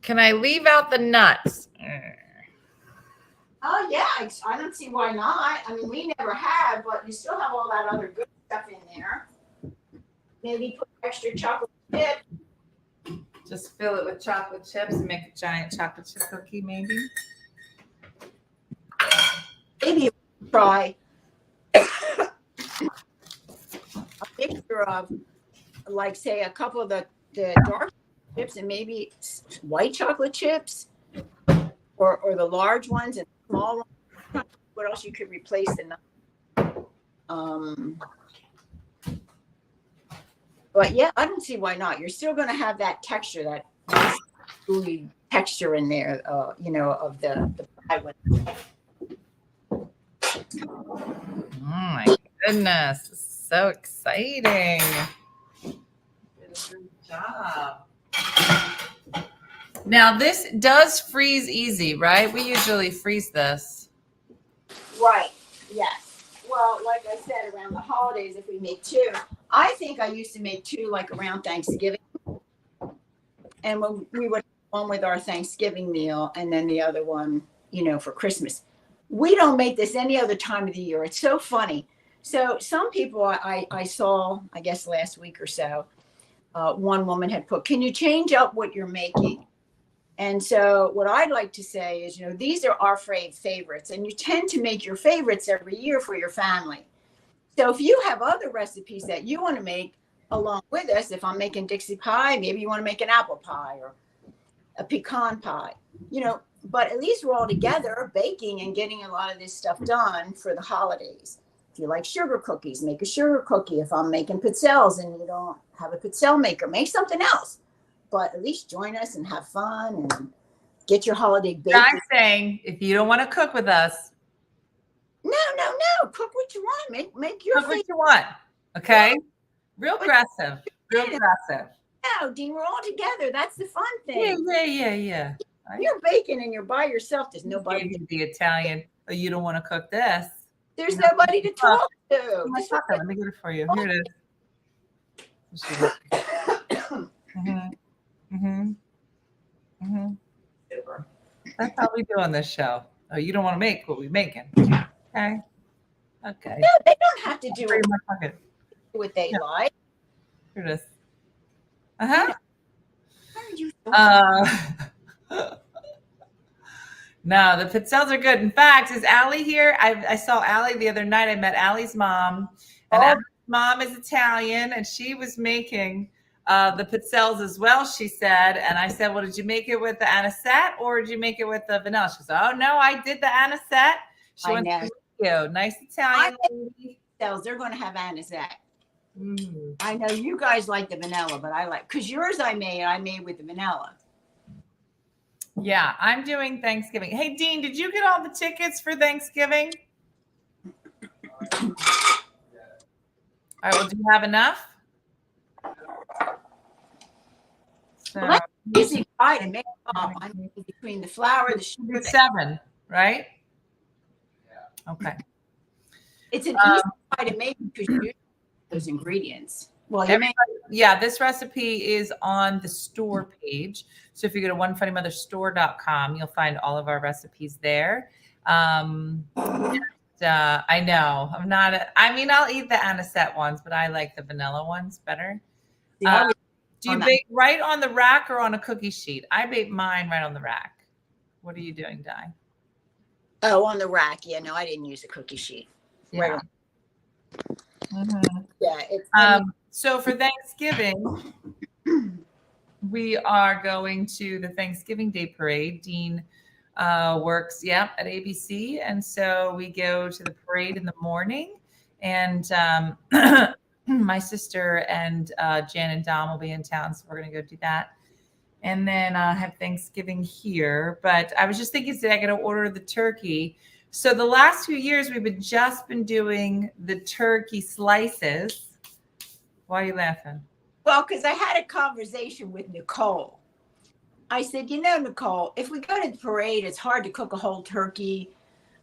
Can I leave out the nuts? Oh, yeah. I don't see why not. I mean, we never have, but you still have all that other good stuff in there. Maybe put extra chocolate chip. Just fill it with chocolate chips and make a giant chocolate chip cookie, maybe. Maybe try a mixture of, like, say, a couple of the dark chips and maybe white chocolate chips, or the large ones and small ones. What else you could replace the nuts? But yeah, I don't see why not. You're still going to have that texture, that nice gooey texture in there, you know, of the pie. Oh my goodness, this is so exciting. You did a good job. Now this does freeze easy, right? We usually freeze this. Right. Yes. Well, like I said, around the holidays, if we make two, I think I used to make two like around Thanksgiving. And when we would have one with our Thanksgiving meal and then the other one, you know, for Christmas. We don't make this any other time of the year. It's so funny. So some people I saw, I guess last week or so, one woman had put, can you change up what you're making? And so what I'd like to say is, you know, these are our favorites, and you tend to make your favorites every year for your family. So if you have other recipes that you want to make along with us, if I'm making Dixie pie, maybe you want to make an apple pie or a pecan pie, you know, but at least we're all together baking and getting a lot of this stuff done for the holidays. If you like sugar cookies, make a sugar cookie. If I'm making pizzelles and you don't have a pizzelle maker, make something else. But at least join us and have fun and get your holiday baking. I'm saying if you don't want to cook with us, no. Cook what you want. Make your cook what you want. Okay? Real aggressive. Real aggressive. No, Dean, we're all together. That's the fun thing. Yeah. You're baking and you're by yourself. There's nobody. Gave you the Italian, oh, you don't want to cook this. There's nobody to talk to. Let me get it for you. Here it is. That's how we do on this show. Oh, you don't want to make what we're making. Okay. Okay. No, they don't have to do Put it in my pocket. what they Yeah. like. Here it is. You Uh-huh. know, why are you so No, the pizzelles are good. In fact, is Allie here? I saw Allie the other night. I met Allie's mom, and Oh. Allie's mom is Italian, and she was making the pizzelles as well, she said. And I said, well, did you make it with the anisette or did you make it with the vanilla? She said, oh, no, I did the anisette. She I wants know. to meet you. Nice Italian lady. They're going to have anisette. Mm. I know you guys like the vanilla, but I like, because yours I made with the vanilla. Yeah, I'm doing Thanksgiving. Hey, Dean, did you get all the tickets for Thanksgiving? All right, well, do you have enough? So, Well, that's easy pie to make up. I mean, between the flour, the sugar, 7, right? Okay. it's an easy pie to make because you use those ingredients. Well, you make Yeah, this recipe is on the store page. So if you go to onefunnymotherstore.com, you'll find all of our recipes there. I know I'm not. I'll eat the anisette ones, but I like the vanilla ones better. Do you bake right on the rack or on a cookie sheet? I bake mine right on the rack. What are you doing, Di? Oh, on the rack. Yeah, no, I didn't use a cookie sheet. Yeah. Right on. Mm-hmm. Yeah. It's, so for Thanksgiving, we are going to the Thanksgiving Day Parade. Dean works, at ABC. And so we go to the parade in the morning. And my sister and Jan and Dom will be in town. So we're going to go do that. And then have Thanksgiving here. But I was just thinking today I got to order the turkey. So the last few years, we've just been doing the turkey slices. Why are you laughing? well, because I had a conversation with Nicole. I said, Nicole, if we go to the parade, it's hard to cook a whole turkey.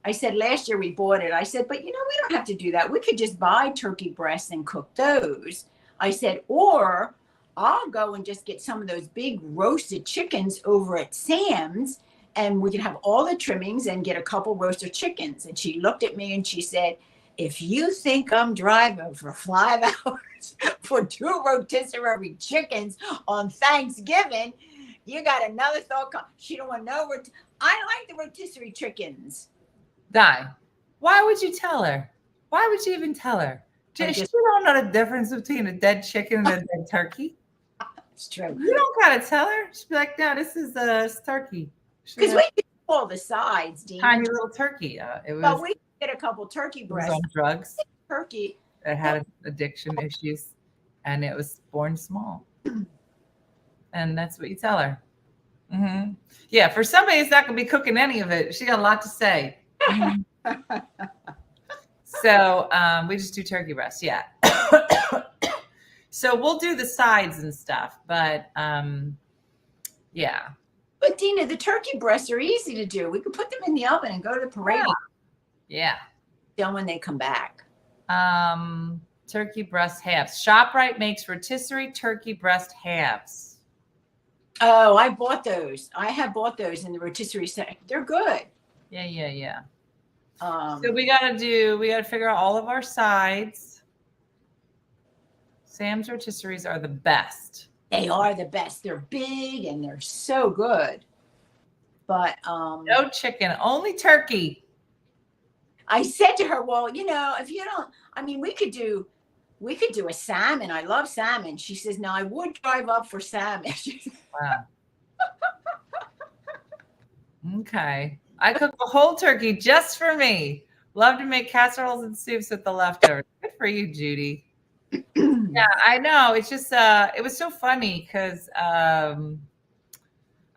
I said, last year we bought it. I said, but we don't have to do that. We could just buy turkey breasts and cook those. I said, or I'll go and just get some of those big roasted chickens over at Sam's and we can have all the trimmings and get a couple roasted chickens. And she looked at me and she said, if you think I'm driving for 5 hours for 2 rotisserie chickens on Thanksgiving, you got another thought. She don't want no. I like the rotisserie chickens. Di, why would you tell her? Why would you even tell her? She don't know the difference between a dead chicken and a dead turkey. It's true. You don't gotta tell her. She'd be like, no, this is a turkey. Because we do all the sides, Dean. Tiny little turkey. It was. But we get a couple turkey breasts. On drugs. Turkey. It had addiction issues, and it was born small. And that's what you tell her. Mm-hmm. Yeah, for somebody who's not going to be cooking any of it, she got a lot to say. Mm-hmm. So we just do turkey breasts. Yeah. So we'll do the sides and stuff, but yeah. But Dina, the turkey breasts are easy to do. We could put them in the oven and go to the parade. Yeah. Then when they come back. Turkey breast halves. ShopRite makes rotisserie turkey breast halves. Oh, I bought those. I have bought those in the rotisserie section. They're good. Yeah. So we gotta figure out all of our sides. Sam's rotisseries are the best. They are the best. They're big and they're so good. But no chicken, only turkey. I said to her, well, if you don't, we could do a salmon. I love salmon. She says, no, I would drive up for salmon. Wow. Okay. I cook the whole turkey just for me. Love to make casseroles and soups with the leftovers. Good for you, Judy. Yeah, I know. It's just, it was so funny because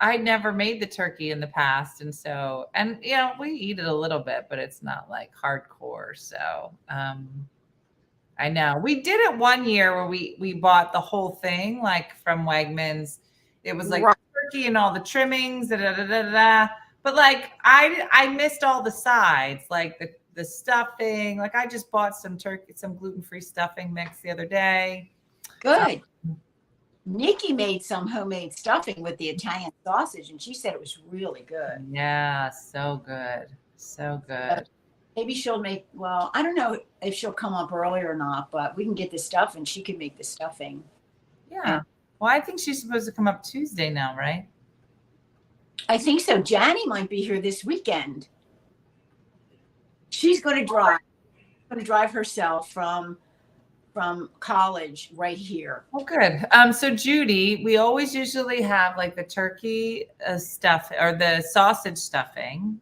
I never made the turkey in the past. And so, we eat it a little bit, but it's not like hardcore. So, I know we did it one year where we bought the whole thing, like from Wegmans. It was like turkey and all the trimmings, But like, I missed all the sides, like the stuffing. Like I just bought some gluten-free stuffing mix the other day. Good. Nikki made some homemade stuffing with the Italian sausage, and she said it was really good. Yeah, so good. So good. Maybe she'll make, well, I don't know if she'll come up early or not, but we can get the stuff and she can make the stuffing. Yeah. Well, I think she's supposed to come up Tuesday now, right? I think so. Janny might be here this weekend. She's going to drive herself from college right here. Oh, good. So Judy, we always usually have like the turkey stuff or the sausage stuffing.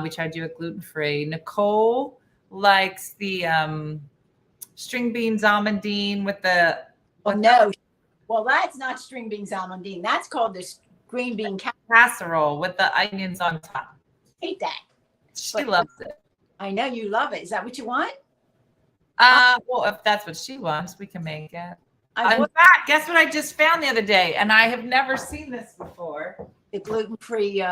We try to do it gluten-free. Nicole likes the string beans almondine with the. Well, no. Well, that's not string beans almondine. That's called this green bean casserole with the onions on top. I hate that. She loves it. I know you love it. Is that what you want? Well, if that's what she wants, we can make it. In fact, guess what I just found the other day, and I have never seen this before. The gluten-free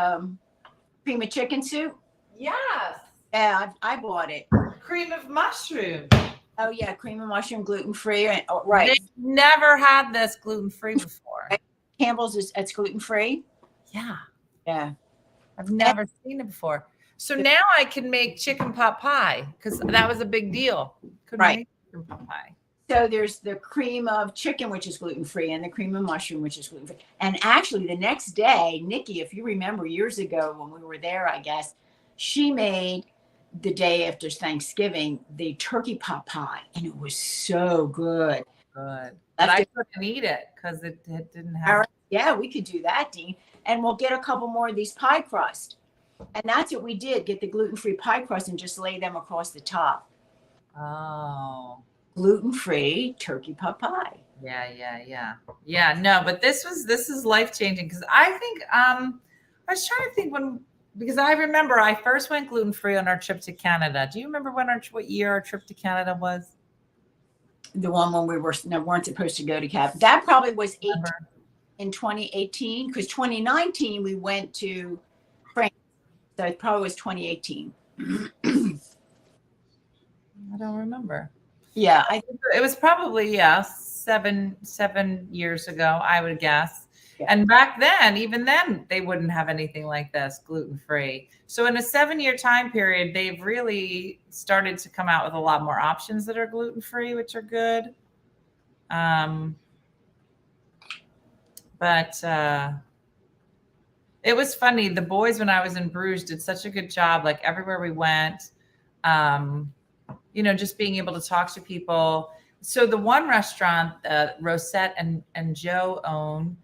cream of chicken soup. Yes. Yeah, I bought it. Cream of mushroom. Oh yeah, cream of mushroom, gluten-free. Right. They've never had this gluten-free before. Campbell's it's gluten-free. Yeah. Yeah. I've never seen it before. So now I can make chicken pot pie because that was a big deal. Couldn't make chicken pot pie. So there's the cream of chicken, which is gluten-free, and the cream of mushroom, which is gluten-free. And actually the next day, Nikki, if you remember years ago when we were there, I guess, she made the day after Thanksgiving, the turkey pot pie. And it was so good. Good. But I couldn't eat it because it didn't have. Yeah, we could do that, Dean. And we'll get a couple more of these pie crust. And that's what we did, get the gluten-free pie crust and just lay them across the top. Oh. Gluten-free turkey pot pie. Yeah, no, but this is life-changing because I think I was trying to think because I remember I first went gluten-free on our trip to Canada. Do you remember what year our trip to Canada was? The one when we weren't supposed to go to Canada. That probably was in 2018 because 2019 we went to France. So it probably was 2018. I don't remember. Yeah, it was probably 7 years ago, I would guess. Yeah. And back then, even then, they wouldn't have anything like this gluten-free. So in a 7-year time period, they've really started to come out with a lot more options that are gluten-free, which are good. But it was funny. The boys, when I was in Bruges, did such a good job. Like everywhere we went, just being able to talk to people. So the one restaurant that Rosette and Joe own,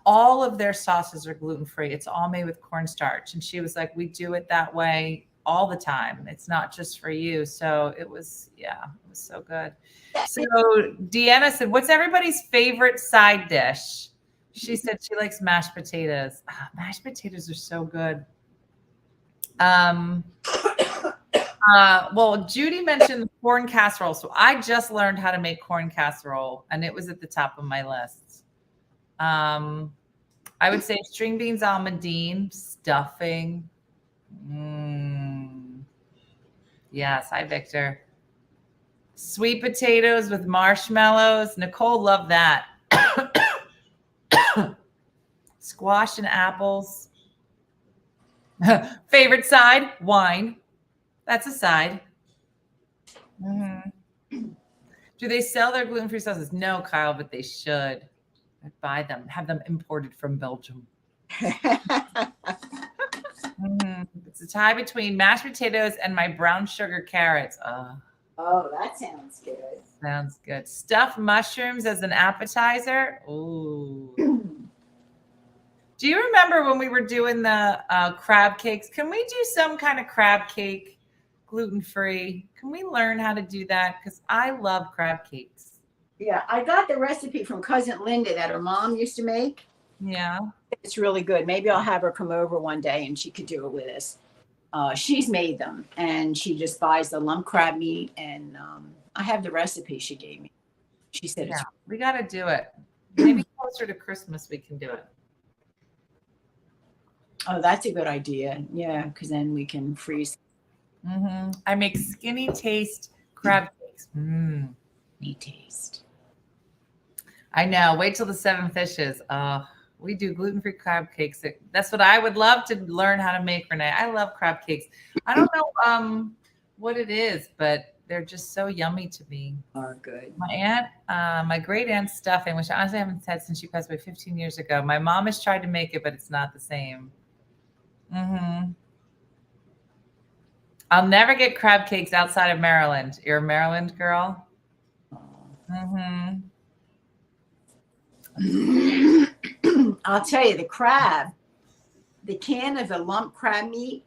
all of their sauces are gluten-free. It's all made with cornstarch. And she was like, we do it that way all the time. It's not just for you. So it was so good. So Deanna said, what's everybody's favorite side dish? She said she likes mashed potatoes. Mashed potatoes are so good. Well, Judy mentioned the corn casserole. So I just learned how to make corn casserole, and it was at the top of my list. I would say string beans almondine, stuffing. Yes, hi, Victor. Sweet potatoes with marshmallows. Nicole loved that. Squash and apples. Favorite side, wine. That's a side. Do they sell their gluten-free sauces? No, Kyle, but they should. I'd buy them, have them imported from Belgium. It's a tie between mashed potatoes and my brown sugar carrots. Oh, that sounds good. Sounds good. Stuffed mushrooms as an appetizer. Ooh. Do you remember when we were doing the crab cakes? Can we do some kind of crab cake gluten-free? Can we learn how to do that? Because I love crab cakes. Yeah, I got the recipe from Cousin Linda that her mom used to make. Yeah. It's really good. Maybe I'll have her come over one day and she could do it with us. She's made them and she just buys the lump crab meat. And I have the recipe she gave me. She said, we got to do it. Maybe closer to Christmas, we can do it. Oh, that's a good idea. Yeah, because then we can freeze. I make skinny taste crab cakes. Neat taste. I know. Wait till the 7 fishes. We do gluten-free crab cakes. That's what I would love to learn how to make, Renee. I love crab cakes. I don't know what it is, but they're just so yummy to me. Are good. My great aunt's stuffing, which I honestly haven't had since she passed away 15 years ago. My mom has tried to make it, but it's not the same. I'll never get crab cakes outside of Maryland. You're a Maryland girl? I'll tell you, the crab, the can of the lump crab meat,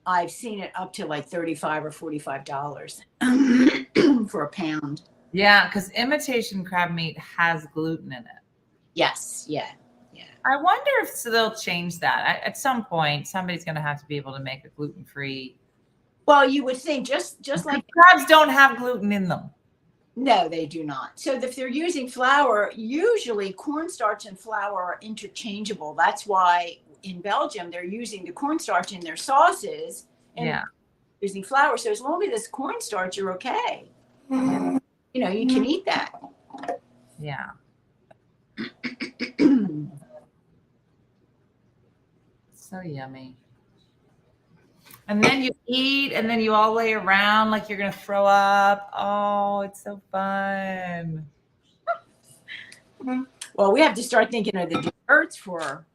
I've seen it up to like $35 or $45 for a pound. Yeah, because imitation crab meat has gluten in it. Yes, yeah. I wonder if they'll change that. At some point, somebody's going to have to be able to make a gluten-free. Well, you would think just like crabs don't have gluten in them. No, they do not. So if they're using flour, usually cornstarch and flour are interchangeable. That's why in Belgium they're using the cornstarch in their sauces and using flour. So as long as it's cornstarch, you're okay. You know, you can eat that. Yeah. So yummy. And then you eat, and then you all lay around like you're going to throw up. Oh, it's so fun. Well, we have to start thinking of the desserts for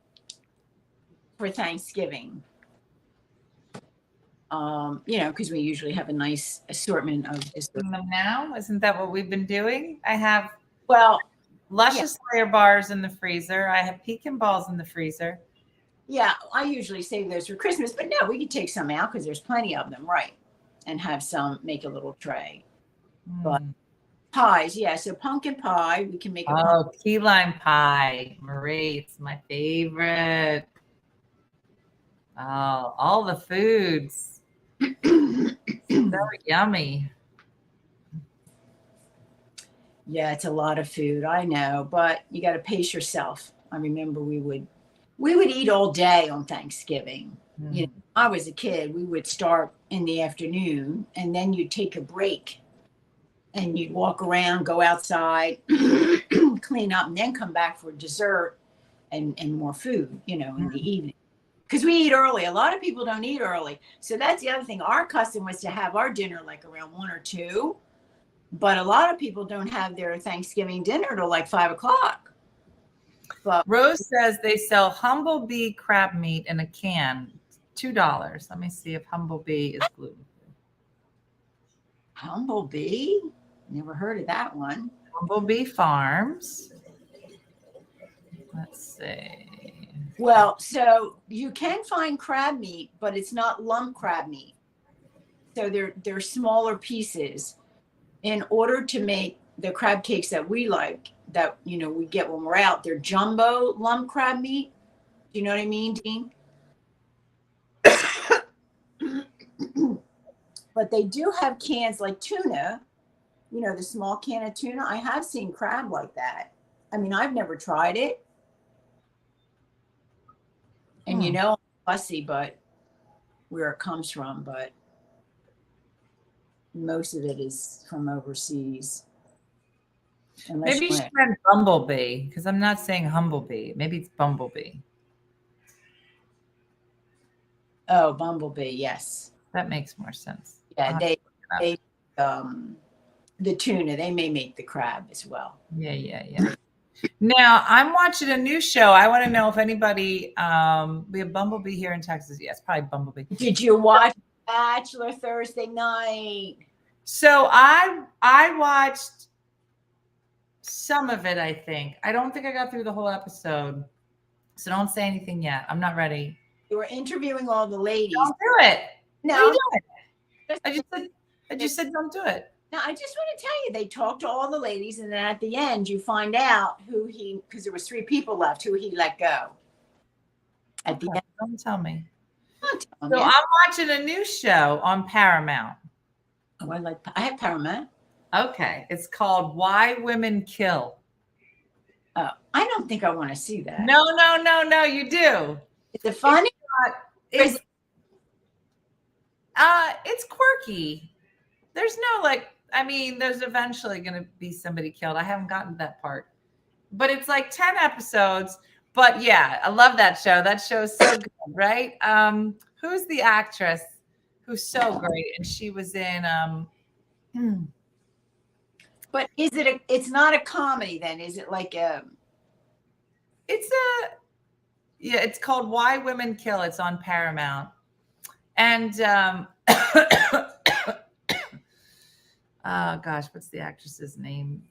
Thanksgiving. You know, because we usually have a nice assortment of desserts. Now, isn't that what we've been doing? I have luscious layer bars in the freezer. I have pecan balls in the freezer. Yeah, I usually save those for Christmas, but no, we could take some out because there's plenty of them, right? And have some, make a little tray. But pies, yeah, so pumpkin pie, we can make key lime pie. Marie, it's my favorite. Oh, all the foods. So yummy. Yeah, it's a lot of food, I know, but you got to pace yourself. I remember we would eat all day on Thanksgiving. You know, I was a kid, we would start in the afternoon and then you'd take a break and you'd walk around, go outside, clean up, and then come back for dessert and more food, you know, in the evening. Because we eat early. A lot of people don't eat early. So that's the other thing. Our custom was to have our dinner like around 1 or 2. But a lot of people don't have their Thanksgiving dinner till like 5 o'clock. But Rose says they sell Humblebee crab meat in a can, $2. Let me see if Humblebee is gluten-free. Humblebee? Never heard of that one. Humblebee Farms. Let's see. Well, so you can find crab meat, but it's not lump crab meat. So they're smaller pieces. In order to make the crab cakes that we like, that, you know, we get when we're out, they're jumbo lump crab meat. Do you know what I mean, Dean? But they do have cans like tuna, you know, the small can of tuna. I have seen crab like that. I mean, I've never tried it. And you know, I'm fussy, but where it comes from, but most of it is from overseas. Maybe you should try Bumblebee, because I'm not saying Humblebee. Maybe it's Bumblebee. Oh, Bumblebee, yes. That makes more sense. Yeah, the tuna, they may make the crab as well. Yeah. Now, I'm watching a new show. I want to know if anybody, we have Bumblebee here in Texas. Yes, probably Bumblebee. Did you watch Bachelor Thursday night? So I watched some of it, I think. I don't think I got through the whole episode. So don't say anything yet. I'm not ready. You were interviewing all the ladies. Don't do it. No. What are you doing? I just said don't do it. Now, I just want to tell you, they talked to all the ladies, and then at the end, you find out because there was 3 people left, who he let go. At the end. Don't tell me. I'm watching a new show on Paramount. Oh, I have Paramount. Okay. It's called Why Women Kill. Oh, I don't think I want to see that. No, you do. Is it funny? It's quirky. There's no I mean, there's eventually going to be somebody killed. I haven't gotten to that part, but it's like 10 episodes. But yeah, I love that show. That show is so good, right? Who's the actress who's so great? And she was in But is it it's not a comedy then? Is it like a it's called Why Women Kill. It's on Paramount. And oh gosh, what's the actress's name?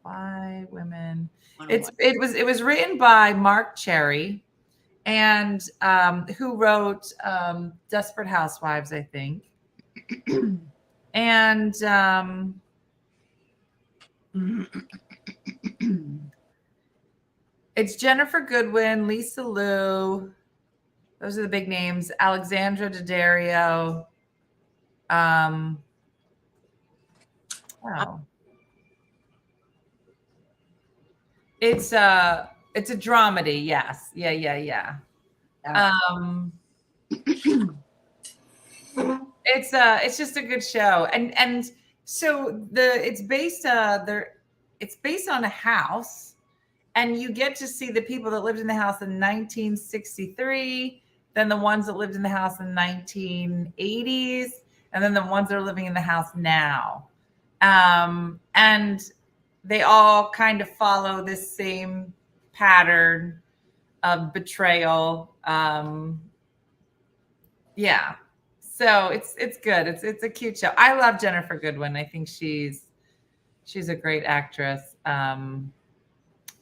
Why Women? It was written by Mark Cherry, and who wrote Desperate Housewives, I think. And it's Jennifer Goodwin, Lisa Liu. Those are the big names. Alexandra Daddario. It's a dramedy. Yes. Yeah. It's just a good show. And so it's based on a house, and you get to see the people that lived in the house in 1963, then the ones that lived in the house in 1980s, and then the ones that are living in the house now. And they all kind of follow this same pattern of betrayal. Yeah. So it's good. It's a cute show. I love Jennifer Goodwin. I think she's a great actress.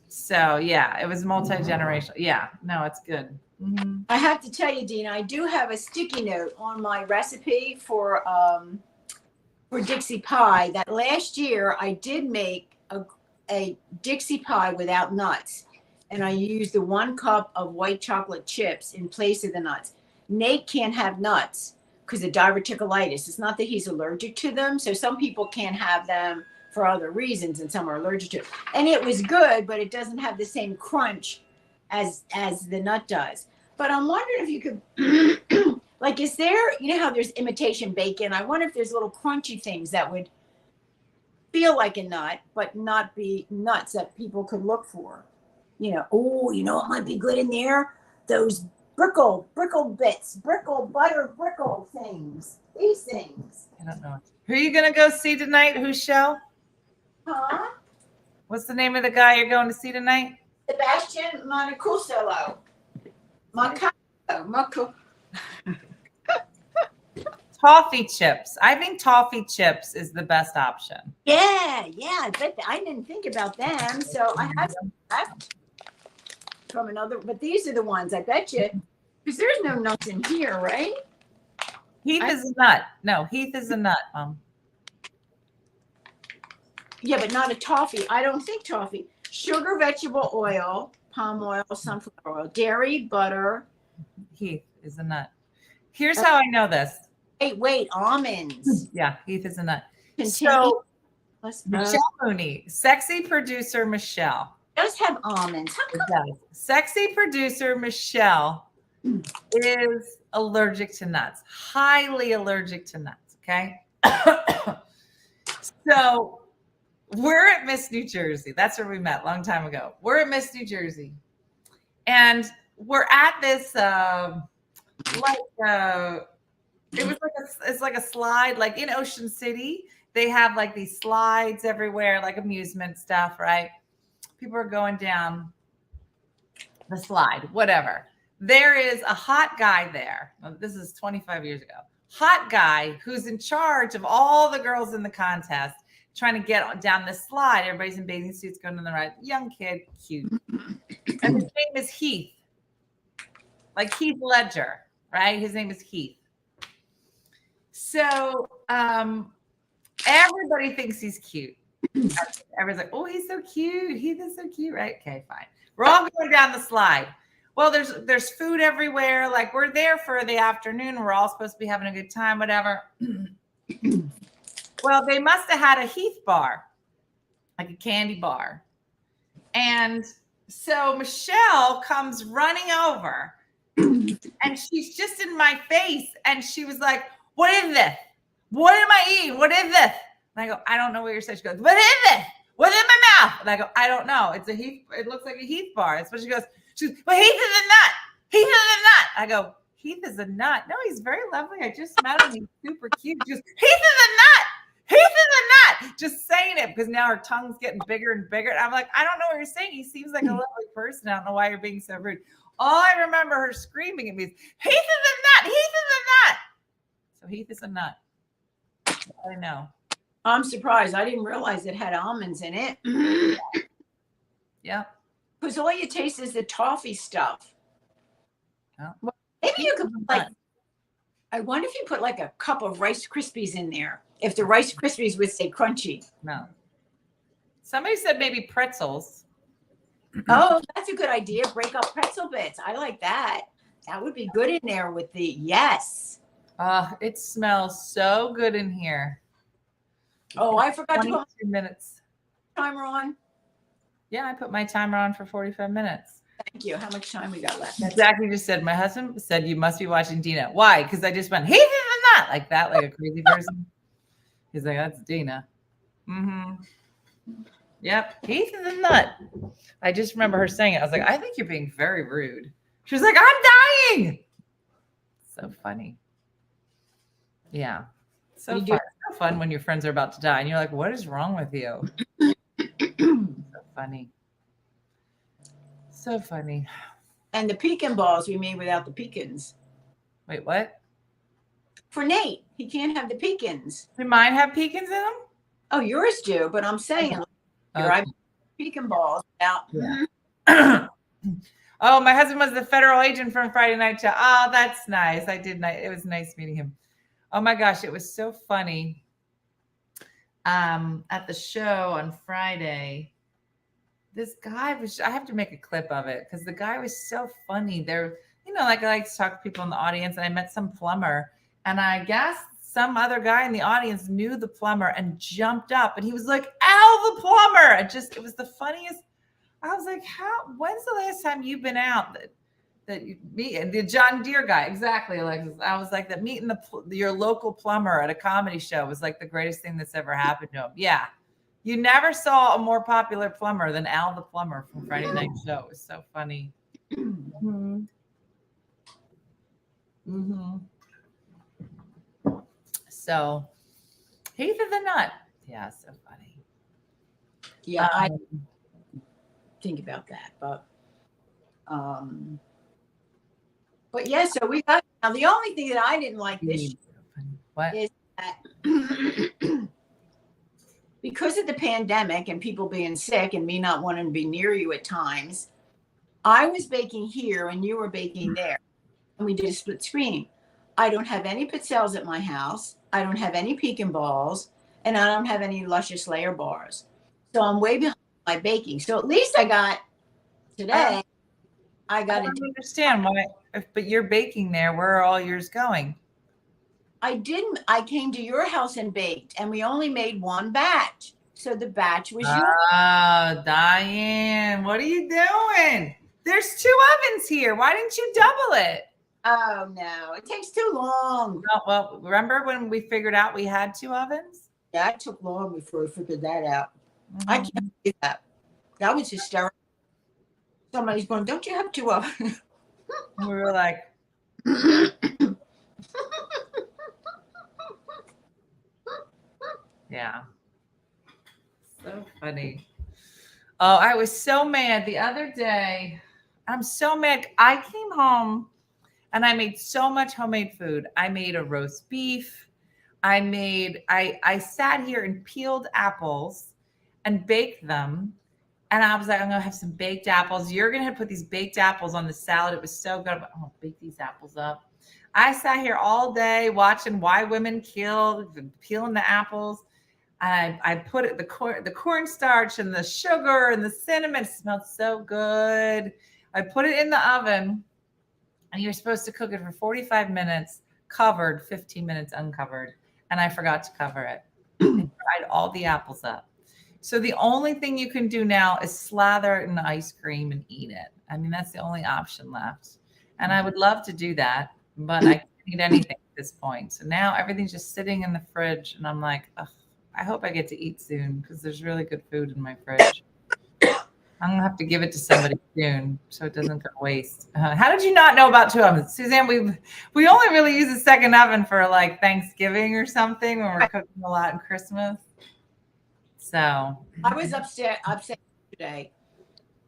So yeah, it was multi-generational. Yeah, no, it's good. Mm-hmm. I have to tell you, Dina, I do have a sticky note on my recipe for Dixie Pie that last year I did make a Dixie Pie without nuts. And I used the 1 cup of white chocolate chips in place of the nuts. Nate can't have nuts because of diverticulitis. It's not that he's allergic to them. So some people can't have them for other reasons, and some are allergic to it. And it was good, but it doesn't have the same crunch as the nut does. But I'm wondering if you could, like, is there, you know how there's imitation bacon? I wonder if there's little crunchy things that would feel like a nut, but not be nuts that people could look for. You know, oh, you know what might be good in there? Those brickle bits, butter things. These things. I don't know. Who are you going to go see tonight? Whose show? Huh? What's the name of the guy you're going to see tonight? Sebastian Monacuso. Toffee chips. I think toffee chips is the best option. Yeah. I bet I didn't think about them. So I have some left from another, but these are the ones I bet you, because there's no nuts in here, right? Heath is a nut. No, Heath is a nut, Yeah, but not a toffee. I don't think toffee. Sugar, vegetable oil, palm oil, sunflower oil, dairy, butter. Heath is a nut. Here's how I know this. Wait, almonds. Yeah, Heath is a nut. Continue. So Michelle Mooney, sexy producer Michelle. Does have almonds. How come? It does. Sexy producer Michelle is allergic to nuts, highly allergic to nuts. Okay. So we're at Miss New Jersey. That's where we met a long time ago. We're at Miss New Jersey, and we're at this it's like a slide, like in Ocean City. They have like these slides everywhere, like amusement stuff, right? People are going down the slide, whatever. There is a hot guy there. This is 25 years ago. Hot guy who's in charge of all the girls in the contest, trying to get down the slide. Everybody's in bathing suits going on the right. Young kid, cute. And his name is Heath. Like Heath Ledger, right? His name is Heath. So everybody thinks he's cute. Everyone's like, oh, he's so cute. Heath is so cute, right? Okay, fine. We're all going down the slide. Well, there's food everywhere. Like, we're there for the afternoon. We're all supposed to be having a good time, whatever. Well, they must have had a Heath bar, like a candy bar. And so Michelle comes running over, and she's just in my face. And she was like, what is this? what am I eating? What is this? And I go, I don't know what you're saying. She goes, what is this? What's in my mouth? And I go, I don't know. It's a Heath. It looks like a Heath bar. That's what she goes. She goes, well, Heath is a nut. Heath is a nut. I go, Heath is a nut. No, he's very lovely. I just met him. He's super cute. She goes, Heath is a nut. Heath is a nut. Just saying it because now her tongue's getting bigger and bigger. And I'm like, I don't know what you're saying. He seems like a lovely person. I don't know why you're being so rude. All I remember her screaming at me is, Heath is a nut. Heath is a nut. So Heath is a nut. I know. I'm surprised. I didn't realize it had almonds in it. Yeah. Because all you taste is the toffee stuff. Oh. Well, maybe you could put like, I wonder if you put like a cup of Rice Krispies in there. If the Rice Krispies would say crunchy. No. Somebody said maybe pretzels. Oh, that's a good idea. Break up pretzel bits. I like that. That would be good in there with the, yes. It smells so good in here. Oh, I forgot to put 22 minutes. my timer on. Yeah, I put my timer on for 45 minutes. Thank you. How much time we got left? Exactly just said, my husband said, you must be watching Dina. Why? Because I just went, Heath is a nut, like that, like a crazy person. He's like, that's Dina. Mm-hmm. Yep, Heath is a nut. I just remember her saying it. I was like, I think you're being very rude. She was like, I'm dying. So funny. Yeah. So fun. So fun when your friends are about to die and you're like, what is wrong with you? So funny. So funny. And the pecan balls we made without the pecans. Wait, what? For Nate, he can't have the pecans. Do mine have pecans in them? Oh, yours do, but I'm saying I pecan balls out. Yeah. Oh, my husband was the federal agent from Friday Night Show. Oh, that's nice. It was nice meeting him. Oh my gosh, it was so funny. At the show on Friday, this guy I have to make a clip of it because the guy was so funny. There, like I like to talk to people in the audience, and I met some plumber, and I guess some other guy in the audience knew the plumber and jumped up, and he was like, Al the plumber. It was the funniest. I was like, when's the last time you've been out that you meet? And the John Deere guy, exactly, Alexis. I was like, that meeting your local plumber at a comedy show was like the greatest thing that's ever happened to him. Yeah. You never saw a more popular plumber than Al the plumber from Friday Night Show. It was so funny. Mm-hmm. Mm-hmm. So, Heath is a nut. Yeah, so funny. Yeah, I think about that, but yeah, so we got, now the only thing that I didn't like this year is that because of the pandemic and people being sick and me not wanting to be near you at times, I was baking here and you were baking there, and we did a split screen. I don't have any pizzelles at my house. I don't have any pecan balls, and I don't have any luscious layer bars. So I'm way behind my baking. So at least I got today. I don't understand why, but you're baking there. Where are all yours going? I didn't. I came to your house and baked, and we only made one batch. So the batch was yours. Ah, Diane, what are you doing? There's 2 ovens here. Why didn't you double it? Oh, no. It takes too long. Oh, well, remember when we figured out we had 2 ovens? Yeah, it took long before we figured that out. Mm-hmm. I can't do that. That was hysterical. Somebody's going, don't you have 2 ovens? We were like, yeah. So funny. Oh, I was so mad the other day. I'm so mad. I came home and I made so much homemade food. I made a roast beef. I sat here and peeled apples and baked them. And I was like, I'm going to have some baked apples. You're going to put these baked apples on the salad. It was so good. I'm going to bake these apples up. I sat here all day watching Why Women Kill, peeling the apples. I put it, the cornstarch and the sugar and the cinnamon. It smelled so good. I put it in the oven, and you're supposed to cook it for 45 minutes, covered, 15 minutes uncovered. And I forgot to cover it. I fried all the apples up. So the only thing you can do now is slather it in ice cream and eat it. I mean, that's the only option left. And I would love to do that, but I can't eat anything. this point. So now everything's just sitting in the fridge, and I'm like, ugh, I hope I get to eat soon because there's really good food in my fridge. I'm gonna have to give it to somebody soon so it doesn't go to waste. How did you not know about 2 ovens, Suzanne? We only really use a second oven for like Thanksgiving or something when we're cooking a lot in Christmas. So I was upset today.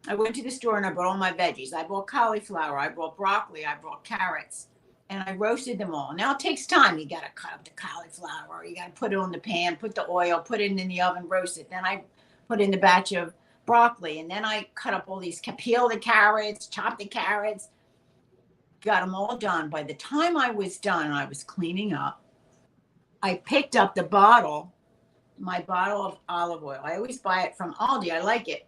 I went to the store and I bought all my veggies. I bought cauliflower, I bought broccoli, I bought carrots, and I roasted them all. Now it takes time. You got to cut up the cauliflower. You got to put it on the pan, put the oil, put it in the oven, roast it. Then I put in the batch of broccoli, and then I cut up all these, peel the carrots, chop the carrots, got them all done. By the time I was done, I was cleaning up. I picked up the bottle, my bottle of olive oil. I always buy it from Aldi. I like it.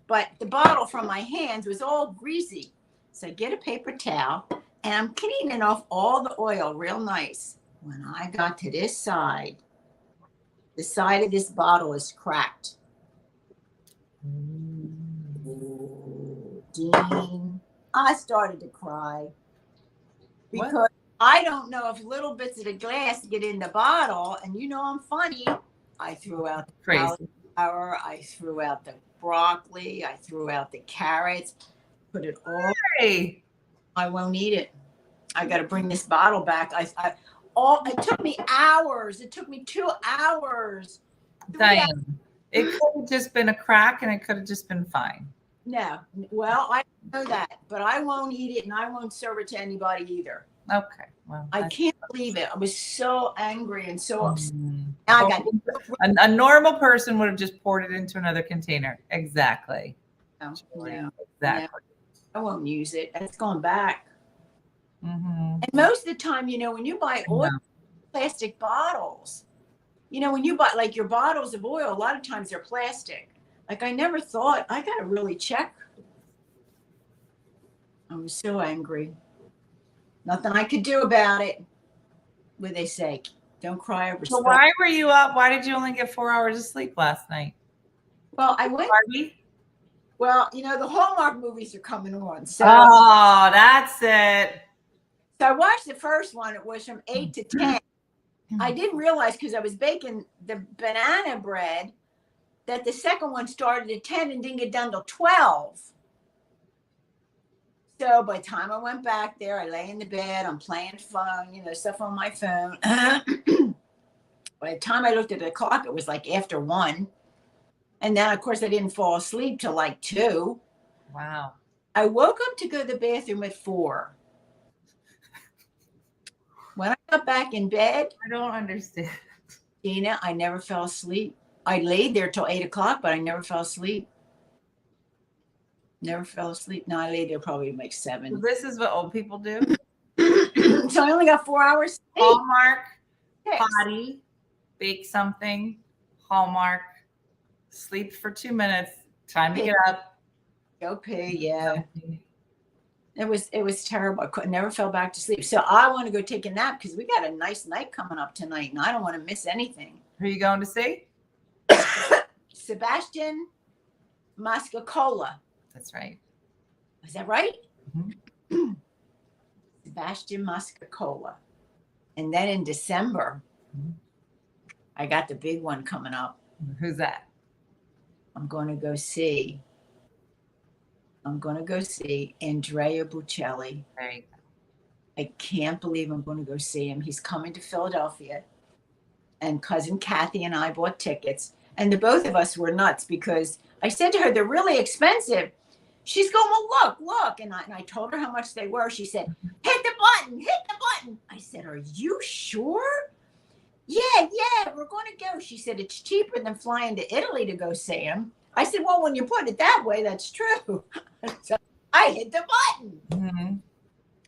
But the bottle from my hands was all greasy. So I get a paper towel and I'm cleaning off all the oil real nice. When I got to this side, the side of this bottle is cracked. Ooh, Dean, I started to cry because what? I don't know if little bits of the glass get in the bottle, and you know I'm funny. I threw out the cauliflower, I threw out the broccoli, I threw out the carrots, put it all. Hey. I won't eat it. I got to bring this bottle back. It took me hours. It took me 2 hours. Diane, it could have just been a crack and it could have just been fine. No, well, I know that, but I won't eat it and I won't serve it to anybody either. Okay, well, I can't believe it. I was so angry and so upset. A normal person would have just poured it into another container. Exactly. No, exactly. I won't use it. It's going back. Mm-hmm. And most of the time, when you buy oil, plastic bottles, when you buy like your bottles of oil, a lot of times they're plastic. Like I never thought, I got to really check. I was so angry. Nothing I could do about it. What they say, don't cry over. So why were you up? Why did you only get 4 hours of sleep last night? Well, I went. Party? Well, the Hallmark movies are coming on. So that's it. So I watched the first one. It was from 8 to 10. I didn't realize because I was baking the banana bread that the second one started at 10 and didn't get done till 12. So by the time I went back there, I lay in the bed, I'm playing phone, stuff on my phone. By the time I looked at the clock, it was like after 1. And then, of course, I didn't fall asleep till like 2. Wow. I woke up to go to the bathroom at 4. When I got back in bed, I don't understand. Dina, I never fell asleep. I laid there till 8 o'clock, but I never fell asleep. Never fell asleep. No, I laid there probably like 7. So this is what old people do? So I only got 4 hours sleep. Hallmark, potty, bake something, Hallmark, sleep for 2 minutes, time to get up. Go pee, yeah. It was terrible. I never fell back to sleep. So I want to go take a nap because we got a nice night coming up tonight, and I don't want to miss anything. Who are you going to see? Sebastian Mascacola. That's right. Is that right? Mm-hmm. Sebastian Mascacola. And then in December, I got the big one coming up. Who's that? I'm going to go see Andrea Bocelli. There you go. I can't believe I'm going to go see him. He's coming to Philadelphia. And cousin Kathy and I bought tickets. And the both of us were nuts because I said to her, they're really expensive. She's going, well, look. And I told her how much they were. She said, hit the button. I said, are you sure? Yeah, we're going to go. She said, it's cheaper than flying to Italy to go see him. I said, well, when you put it that way, that's true. So I hit the button. Mm-hmm.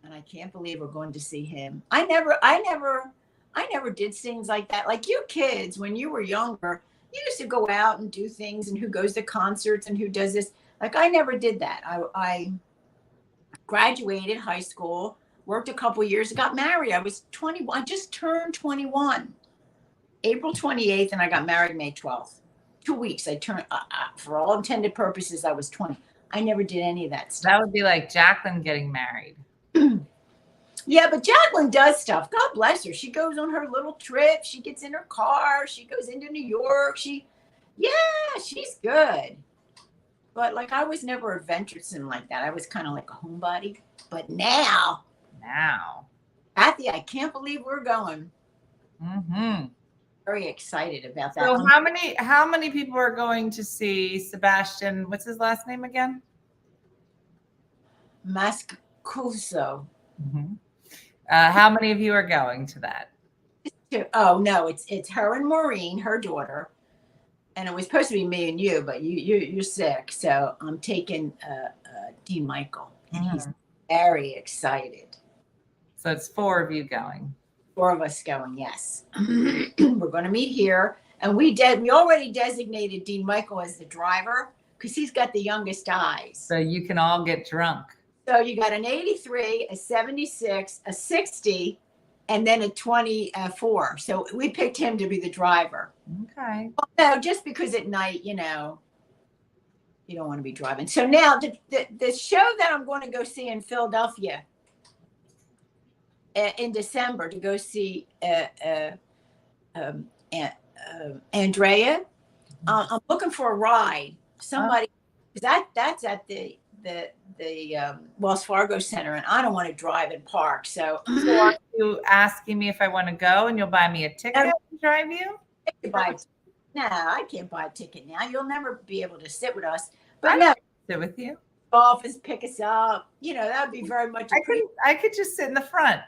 And I can't believe we're going to see him. I never did things like that. Like you kids, when you were younger, you used to go out and do things and who goes to concerts and who does this. Like I never did that. I graduated high school, worked a couple years, got married. I was 21, I just turned 21. April 28th, and I got married May 12th. 2 weeks. I turned, for all intended purposes, I was 20. I never did any of that stuff. That would be like Jacqueline getting married. Yeah, but Jacqueline does stuff. God bless her. She goes on her little trip. She gets in her car. She goes into New York. Yeah, she's good. But like, I was never a venturesome like that. I was kind of like a homebody. But now, Kathy, I can't believe we're going. Mm-hmm. Very excited about that. So how many people are going to see Sebastian? What's his last name again? Mascuso. Mm-hmm. How many of you are going to that? Oh no, it's her and Maureen, her daughter, and it was supposed to be me and you, but you're sick, so I'm taking Dean Michael, and he's very excited. So it's 4 of you going. 4 of us going, yes. We're going to meet here, and we already designated Dean Michael as the driver because he's got the youngest eyes. So you can all get drunk. So you got an 83, a 76, a 60, and then a 24. So we picked him to be the driver. Okay. No, just because at night, you don't want to be driving. So now the show that I'm going to go see in Philadelphia in December to go see Andrea. I'm looking for a ride. Somebody, because that's at the Wells Fargo Center, and I don't want to drive and park. So are you asking me if I want to go, and you'll buy me a ticket and drive you? No, I can't buy a ticket now. You'll never be able to sit with us. But no, sit with you. Office, pick us up. That would be very much. I could just sit in the front.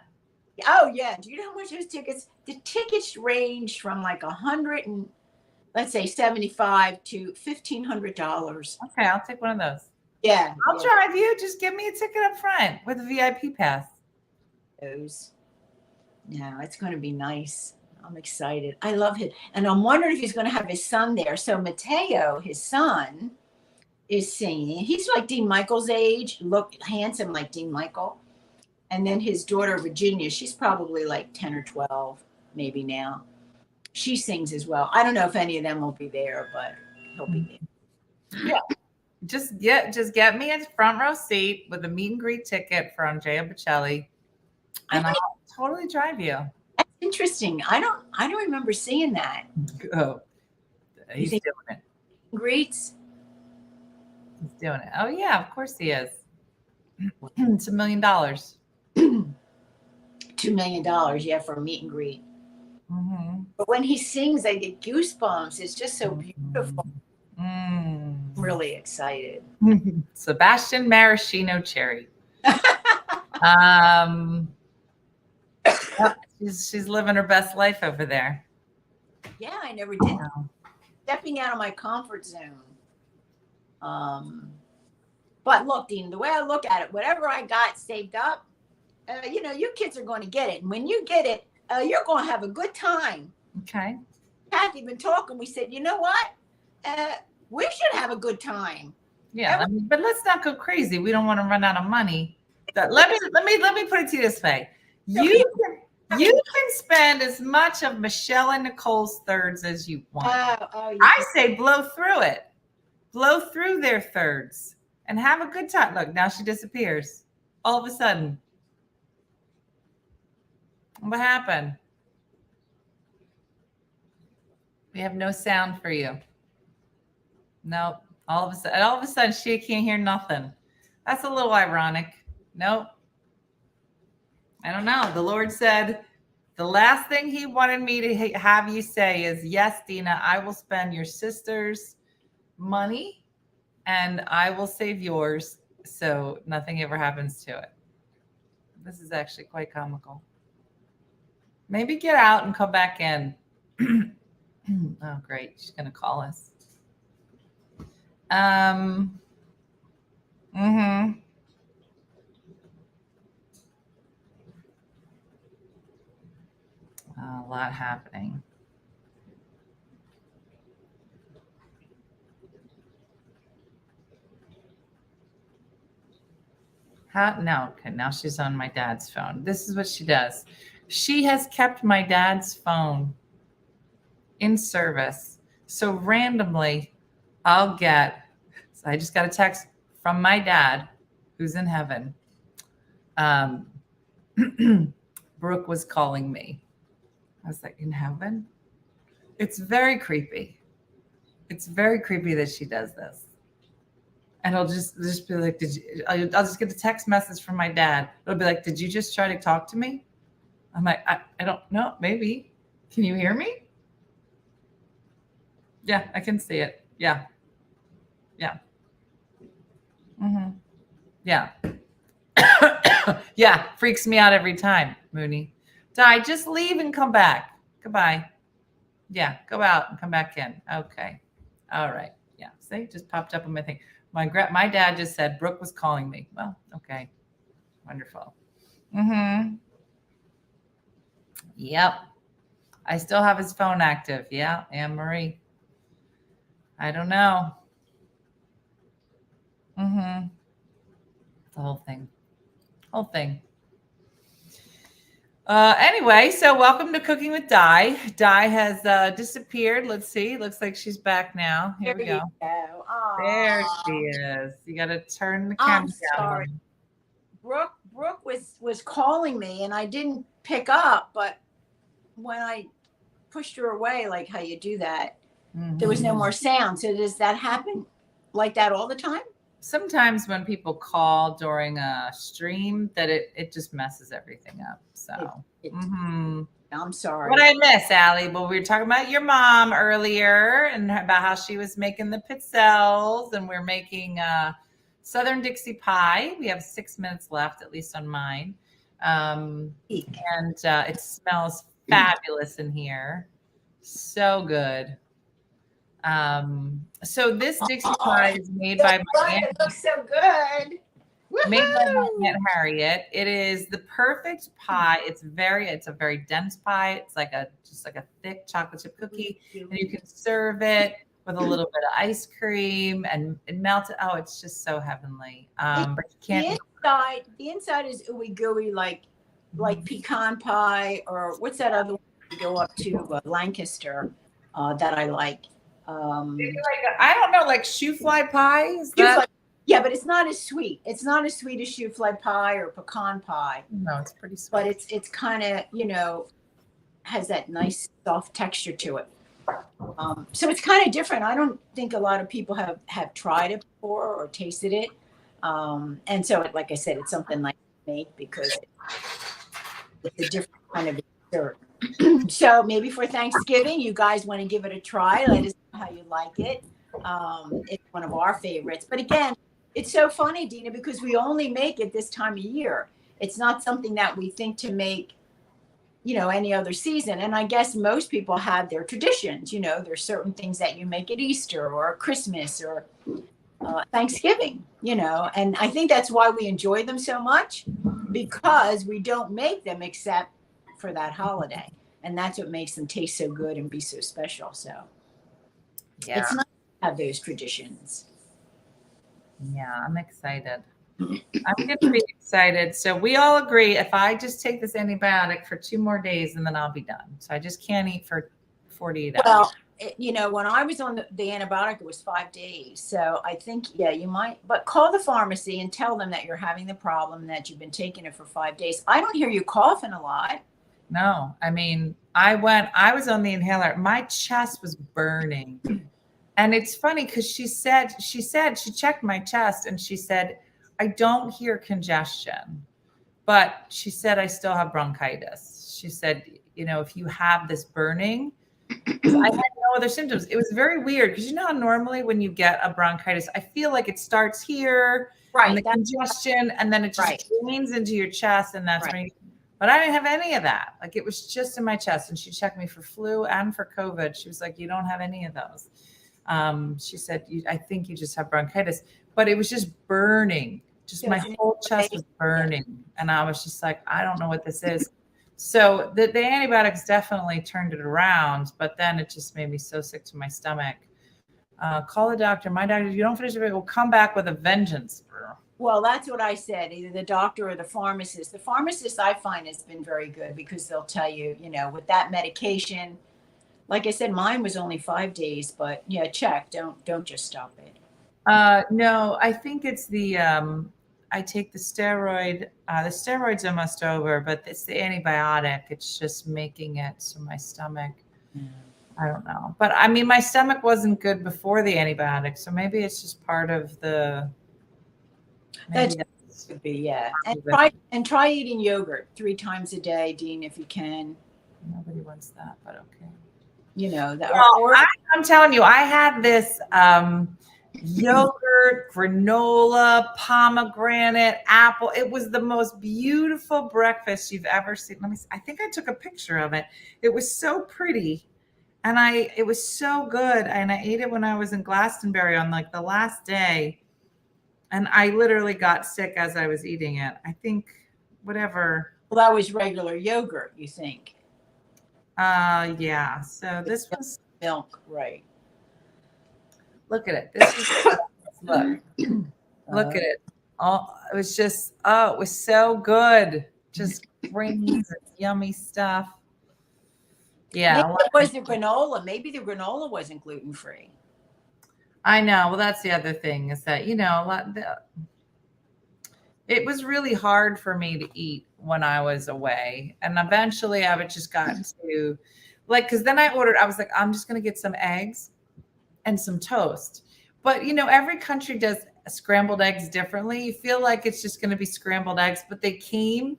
Oh yeah. Do you know how much those tickets? The tickets range from like $100 and let's say $75 to $1,500. Okay, I'll take one of those. Yeah, I'll drive you. Just give me a ticket up front with a VIP pass. No, it's going to be nice. I'm excited. I love him. And I'm wondering if he's going to have his son there. So Mateo, his son, is singing. He's like Dean Michael's age, look handsome like Dean Michael. And then his daughter, Virginia, she's probably like 10 or 12, maybe now. She sings as well. I don't know if any of them will be there, but he'll be there. Yeah. Just get me a front row seat with a meet and greet ticket for Andrea Bocelli, and I'll totally drive you. That's interesting. I don't remember seeing that. Oh, he's doing it. Greets. He's doing it. Oh yeah, of course he is. It's $1 million. $2 million, yeah, for a meet and greet. Mm-hmm. But when he sings, I get goosebumps. It's just so beautiful. I'm really excited. Sebastian Maraschino Cherry. She's living her best life over there. Yeah, I never did. Stepping out of my comfort zone. But look, Dean, the way I look at it, whatever I got saved up, you kids are going to get it. And when you get it, you're going to have a good time. Okay. Kathy been talking. We said, you know what? We should have a good time. Yeah, but let's not go crazy. We don't want to run out of money. Let me put it to you this way: you can spend as much of Michelle and Nicole's thirds as you want. I say blow through it, blow through their thirds, and have a good time. Look, now she disappears. All of a sudden, what happened? We have no sound for you. Nope. All of a sudden, she can't hear nothing. That's a little ironic. Nope. I don't know. The Lord said the last thing he wanted me to have you say is, yes, Dina, I will spend your sister's money and I will save yours. So nothing ever happens to it. This is actually quite comical. Maybe get out and come back in. Oh, great. She's going to call us. Mm-hmm. A lot happening. No, okay, now she's on my dad's phone. This is what she does. She has kept my dad's phone in service. So randomly, I just got a text from my dad, who's in heaven. Brooke was calling me. I was like, in heaven? It's very creepy. It's very creepy that she does this. And I'll just be like, I'll just get a text message from my dad. It'll be like, did you just try to talk to me? I'm like, I don't know, maybe. Can you hear me? Yeah, I can see it. Yeah. Yeah. Mm-hmm. Yeah. Yeah, freaks me out every time, Mooney. Di, just leave and come back. Goodbye. Yeah, go out and come back in. Okay. All right. Yeah. See, just popped up on my thing. My dad just said Brooke was calling me. Well, okay. Wonderful. Mm-hmm. Yep. I still have his phone active. Yeah, Anne Marie. I don't know. Mm-hmm. The whole thing. Whole thing. Anyway, so welcome to Cooking with Di. Di has disappeared. Let's see. Looks like she's back now. Here we go. There she is. You got to turn the camera down. Sorry. Brooke was calling me and I didn't pick up, but when I pushed her away, like how you do that, there was no more sound. So does that happen like that all the time? Sometimes when people call during a stream, that it just messes everything up. So I'm sorry. What I miss, Allie? Well, we were talking about your mom earlier and about how she was making the pizzelles, and we're making Southern Dixie Pie. We have 6 minutes left, at least on mine. And it smells fabulous in here. So good. So this Dixie Pie is made by my aunt. It looks so good. Made by my aunt Harriet. It is the perfect pie. It's a very dense pie. It's like just like a thick chocolate chip cookie, and you can serve it with a little bit of ice cream and melt it. Oh, it's just so heavenly. But you can't. The inside is ooey gooey, like pecan pie, or what's that other one you go up to Lancaster that I like. I don't know, like shoe fly pie. Yeah, but it's not as sweet. It's not as sweet as shoe fly pie or pecan pie. No, it's pretty sweet. But it's kind of, has that nice soft texture to it. So it's kind of different. I don't think a lot of people have tried it before or tasted it. And so, like I said, it's something like make because it's a different kind of dessert. So maybe for Thanksgiving, you guys want to give it a try. Let us know how you like it. It's one of our favorites. But again, it's so funny, Dina, because we only make it this time of year. It's not something that we think to make, any other season. And I guess most people have their traditions. There's certain things that you make at Easter or Christmas or Thanksgiving, and I think that's why we enjoy them so much, because we don't make them except for that holiday. And that's what makes them taste so good and be so special. So it's nice to have those traditions. Yeah, I'm excited. I'm going to be excited. So we all agree if I just take this antibiotic for 2 more days and then I'll be done. So I just can't eat for 48 hours. Well, when I was on the antibiotic, it was 5 days. So I think, you might, but call the pharmacy and tell them that you're having the problem, that you've been taking it for 5 days. I don't hear you coughing a lot. No, I mean, I was on the inhaler. My chest was burning. And it's funny because she she checked my chest and she said, I don't hear congestion, but she said, I still have bronchitis. She said, if you have this burning, I had no other symptoms. It was very weird because normally when you get a bronchitis, I feel like it starts here, right? And the congestion, and then it just drains into your chest, and that's when but I didn't have any of that. Like it was just in my chest, and she checked me for flu and for COVID. She was like, you don't have any of those. She said, I think you just have bronchitis, but it was just burning. Just my whole chest was burning. And I was just like, I don't know what this is. So the antibiotics definitely turned it around, but then it just made me so sick to my stomach. Call the doctor. My doctor, if you don't finish it, will come back with a vengeance. Well, that's what I said, either the doctor or the pharmacist. The pharmacist, I find, has been very good because they'll tell you, with that medication, like I said, mine was only 5 days, but check. Don't just stop it. No, I think it's I take the steroid. The steroid's almost over, but it's the antibiotic. It's just making it so my stomach. I don't know, but I mean, my stomach wasn't good before the antibiotic, so maybe it's just part of the. Maybe That could be, yeah. And But try eating yogurt 3 times a day, Dean, if you can. nobody wants that, but okay. You know that. Well, I'm telling you, I had this yogurt, granola, pomegranate, apple. It was the most beautiful breakfast you've ever seen. Let me see. I think I took a picture of it. It was so pretty. And it was so good. And I ate it when I was in Glastonbury on like the last day. And I literally got sick as I was eating it. I think whatever. Well, that was regular yogurt, you think? Yeah. So this was milk, right? Look at it. This is look at it. Oh, it was just it was so good. Just greens and yummy stuff. Yeah. Maybe it was the granola. Maybe the granola wasn't gluten-free. I know. Well, that's the other thing is that, it was really hard for me to eat when I was away. And eventually I would just got to because then I was like, I'm just going to get some eggs and some toast. But, every country does scrambled eggs differently. You feel like it's just going to be scrambled eggs, but they came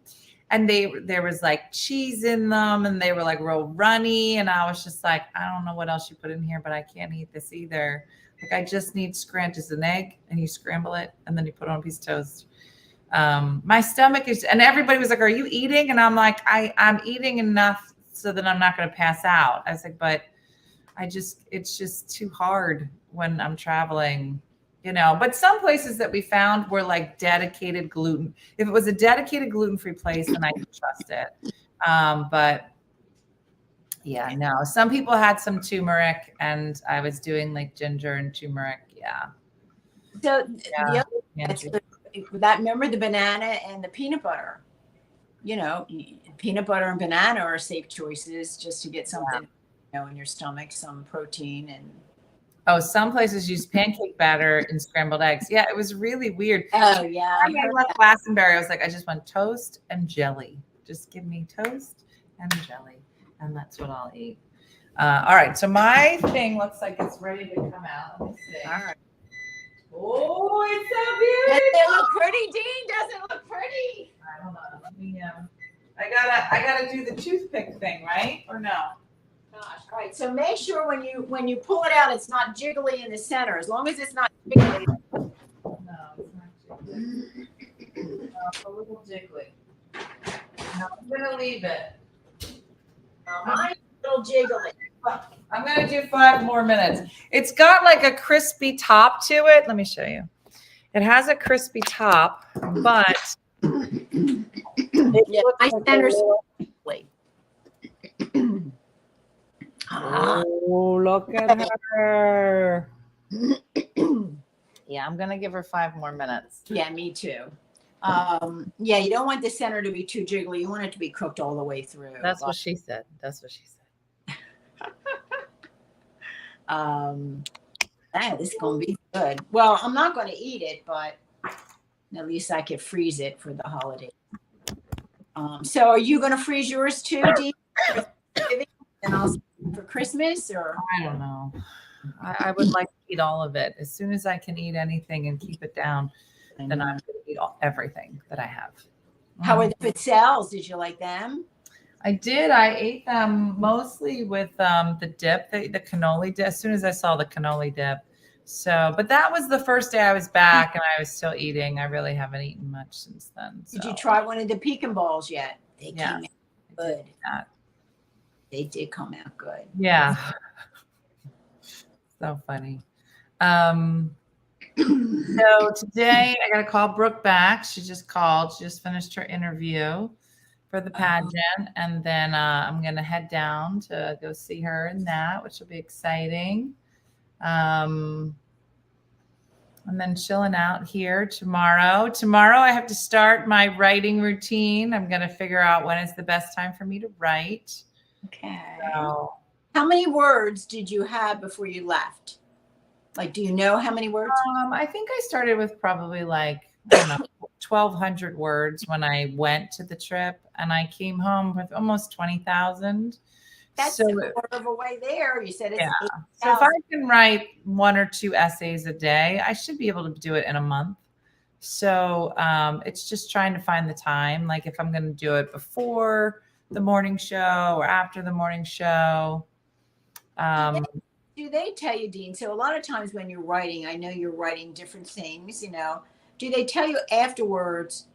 and there was like cheese in them and they were like real runny. And I was just like, I don't know what else you put in here, but I can't eat this either. Like I just need just an egg and you scramble it and then you put on a piece of toast. My stomach is, and everybody was like, are you eating? And I'm like, I'm eating enough so that I'm not going to pass out. I was like, but it's just too hard when I'm traveling, but some places that we found were like dedicated gluten. If it was a dedicated gluten-free place, then I could trust it. But yeah, no, some people had some turmeric and I was doing like ginger and turmeric. Yeah. So remember the banana and the peanut butter, peanut butter and banana are safe choices just to get something, in your stomach, some protein. And some places use pancake batter and scrambled eggs. Yeah, it was really weird. Oh yeah. I left Glastonbury. I was like, I just want toast and jelly. Just give me toast and jelly, and that's what I'll eat. All right. So my thing looks like it's ready to come out. Let me see. All right. Oh, it's so beautiful. Does it look pretty, Dean? Does it look pretty? I don't know. Let me. I gotta do the toothpick thing, right? Or no? Gosh. All right. So make sure when you pull it out, it's not jiggly in the center. As long as it's not jiggly. No, it's not jiggly. It's a little jiggly. No, I'm gonna leave it. Mine's a little jiggly. I'm gonna do 5 more minutes. It's got like a crispy top to it. Let me show you. It has a crispy top, but I center's jiggly. Oh, look at her. Yeah, I'm gonna give her 5 more minutes. Yeah, me too. Yeah, you don't want the center to be too jiggly. You want it to be cooked all the way through. That's what she said. This is gonna be good. Well, I'm not gonna eat it, but at least I could freeze it for the holiday. So are you gonna freeze yours too, Dee? And also for Christmas, or I don't know. I would like to eat all of it. As soon as I can eat anything and keep it down, then I'm going to eat everything that I have. How are the pizzelles? Did you like them? I did. I ate them mostly with the dip, the cannoli dip, as soon as I saw the cannoli dip. So, but that was the first day I was back and I was still eating. I really haven't eaten much since then. So. Did you try one of the pecan balls yet? They came out good. They did come out good. Yeah. So funny. So today I got to call Brooke back. She just called. She just finished her interview for the pageant. And then I'm going to head down to go see her in that, which will be exciting. And then chilling out here tomorrow. Tomorrow I have to start my writing routine. I'm going to figure out when is the best time for me to write. Okay. So, how many words did you have before you left? Like, do you know how many words? I think I started with probably like I don't know, 1,200 words when I went to the trip, and I came home with almost 20,000. That's So a quarter of a way there. You said it's yeah. So if I 8,000. can write 1 or 2 essays a day, I should be able to do it in a month. So it's just trying to find the time. Like if I'm going to do it before the morning show or after the morning show. Do they tell you, Dean? So a lot of times when you're writing, I know you're writing different things, do they tell you afterwards,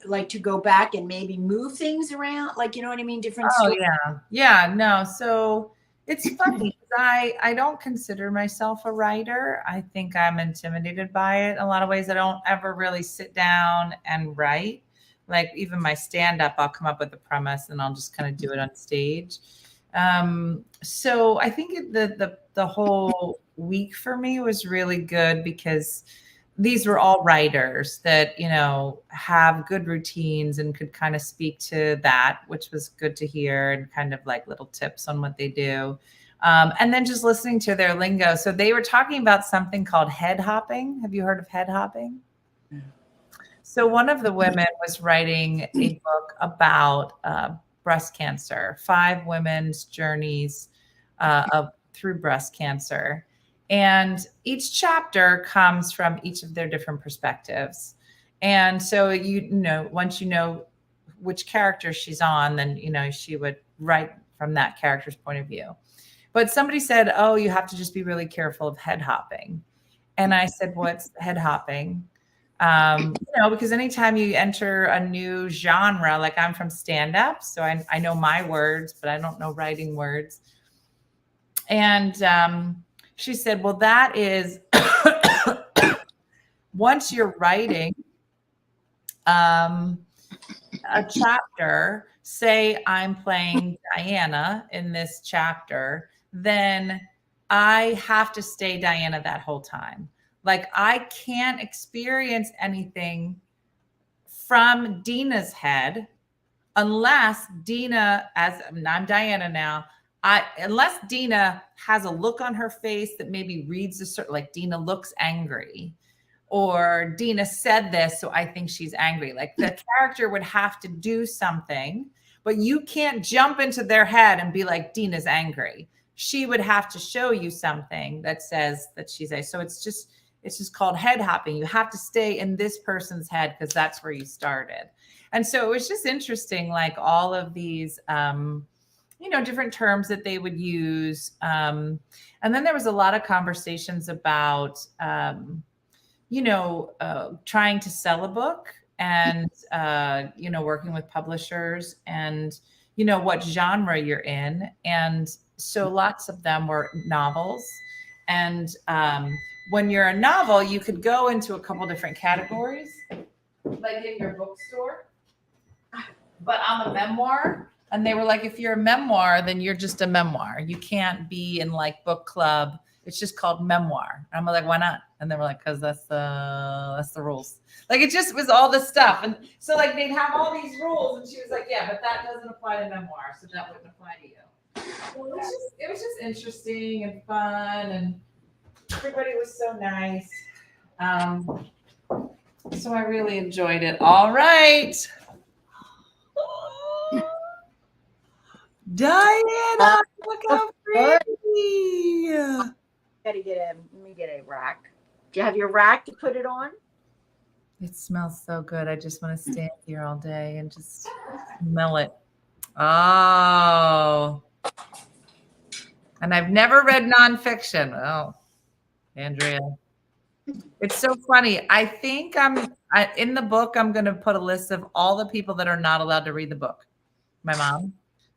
like to go back and maybe move things around? Like, you know what I mean? Different Oh stories. yeah. Yeah, no. So it's funny 'cause I don't consider myself a writer. I think I'm intimidated by it. In a lot of ways I don't ever really sit down and write. Like even my stand up, I'll come up with a premise and I'll just kind of do it on stage. So I think the whole week for me was really good because these were all writers that, have good routines and could kind of speak to that, which was good to hear, and kind of like little tips on what they do. And then just listening to their lingo. So they were talking about something called head hopping. Have you heard of head hopping? So one of the women was writing a book about breast cancer, 5 women's journeys through breast cancer. And each chapter comes from each of their different perspectives. And so, once you know which character she's on, then, she would write from that character's point of view. But somebody said, oh, you have to just be really careful of head hopping. And I said, what's head hopping? Because anytime you enter a new genre, like I'm from stand up, so I know my words, but I don't know writing words. And she said, well, that is once you're writing a chapter, say I'm playing Diana in this chapter, then I have to stay Diana that whole time. Like I can't experience anything from Dina's head unless Dina, as I'm Diana now, unless Dina has a look on her face that maybe reads a certain, like Dina looks angry, or Dina said this, so I think she's angry. Like the character would have to do something, but you can't jump into their head and be like, Dina's angry. She would have to show you something that says that she's a. So it's just called head hopping. You have to stay in this person's head because that's where you started. And so it was just interesting, like all of these, different terms that they would use. And then there was a lot of conversations about, trying to sell a book and, working with publishers and, what genre you're in. And so lots of them were novels. And when you're a novel, you could go into a couple different categories, like in your bookstore. But I'm a memoir. And they were like, if you're a memoir, then you're just a memoir. You can't be in like book club. It's just called memoir. And I'm like, why not? And they were like, because that's the rules. Like it just was all this stuff. And so like they'd have all these rules. And she was like, yeah, but that doesn't apply to memoir. So that wouldn't apply to you. So it was just interesting and fun. And everybody was so nice. So I really enjoyed it. All right. Diana, look how pretty. Let me get a rack. Do you have your rack to put it on? It smells so good. I just want to stand here all day and just smell it. Oh. And I've never read nonfiction. Oh, Andrea. It's so funny. I think in the book, I'm going to put a list of all the people that are not allowed to read the book. My mom,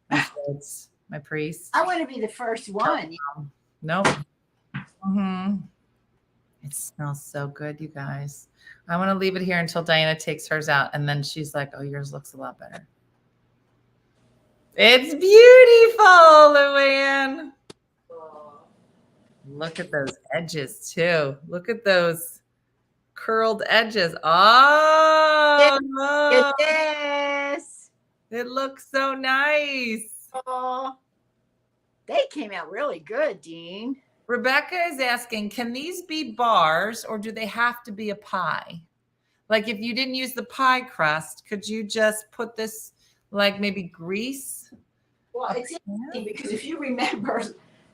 my kids, my priest. I want to be the first one. Nope. Mm-hmm. It smells so good, you guys. I want to leave it here until Diana takes hers out. And then she's like, oh, yours looks a lot better. It's beautiful, Luann. Look at those edges, too. Look at those curled edges. Oh, Yes. It looks so nice. Oh, they came out really good, Dean. Rebecca is asking, can these be bars or do they have to be a pie? Like if you didn't use the pie crust, could you just put this like maybe grease? Well, it's interesting because if you remember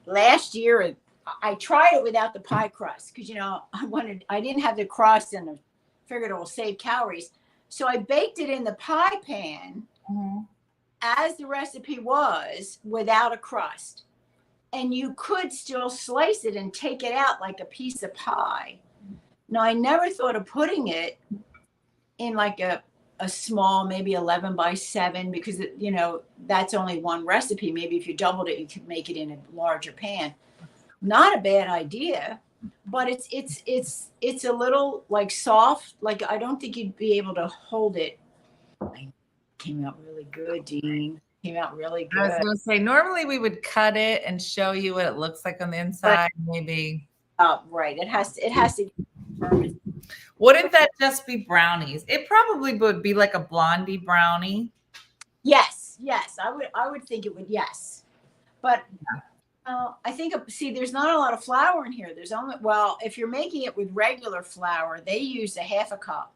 last year, I tried it without the pie crust because, I didn't have the crust and I figured it will save calories. So I baked it in the pie pan as the recipe was without a crust. And you could still slice it and take it out like a piece of pie. Now, I never thought of putting it in like a small, maybe 11 by 7, because that's only one recipe. Maybe if you doubled it, you could make it in a larger pan. Not a bad idea, but it's a little like soft. Like I don't think you'd be able to hold it. Came out really good, Dean. Came out really good. I was going to say, normally we would cut it and show you what it looks like on the inside. Maybe. Right. It has to. Wouldn't that just be brownies? It probably would be like a blondie brownie. Yes. I would think it would. Yes, but I think there's not a lot of flour in here. There's only if you're making it with regular flour, they use a half a cup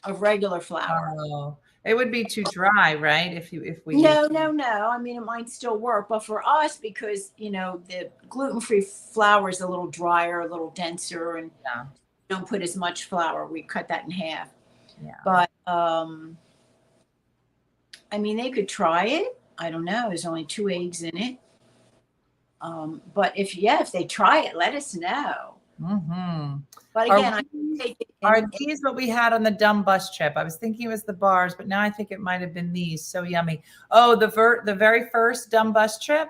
of regular flour. Oh, it would be too dry, right? If we no. I mean, it might still work, but for us, because the gluten-free flour is a little drier, a little denser, and don't put as much flour. We cut that in half. Yeah. But I mean, they could try it. I don't know. There's only 2 eggs in it. But if they try it, let us know. But again, are these what we had on the dumb bus trip? I was thinking it was the bars, but now I think it might have been these. So yummy. Oh, the very first dumb bus trip.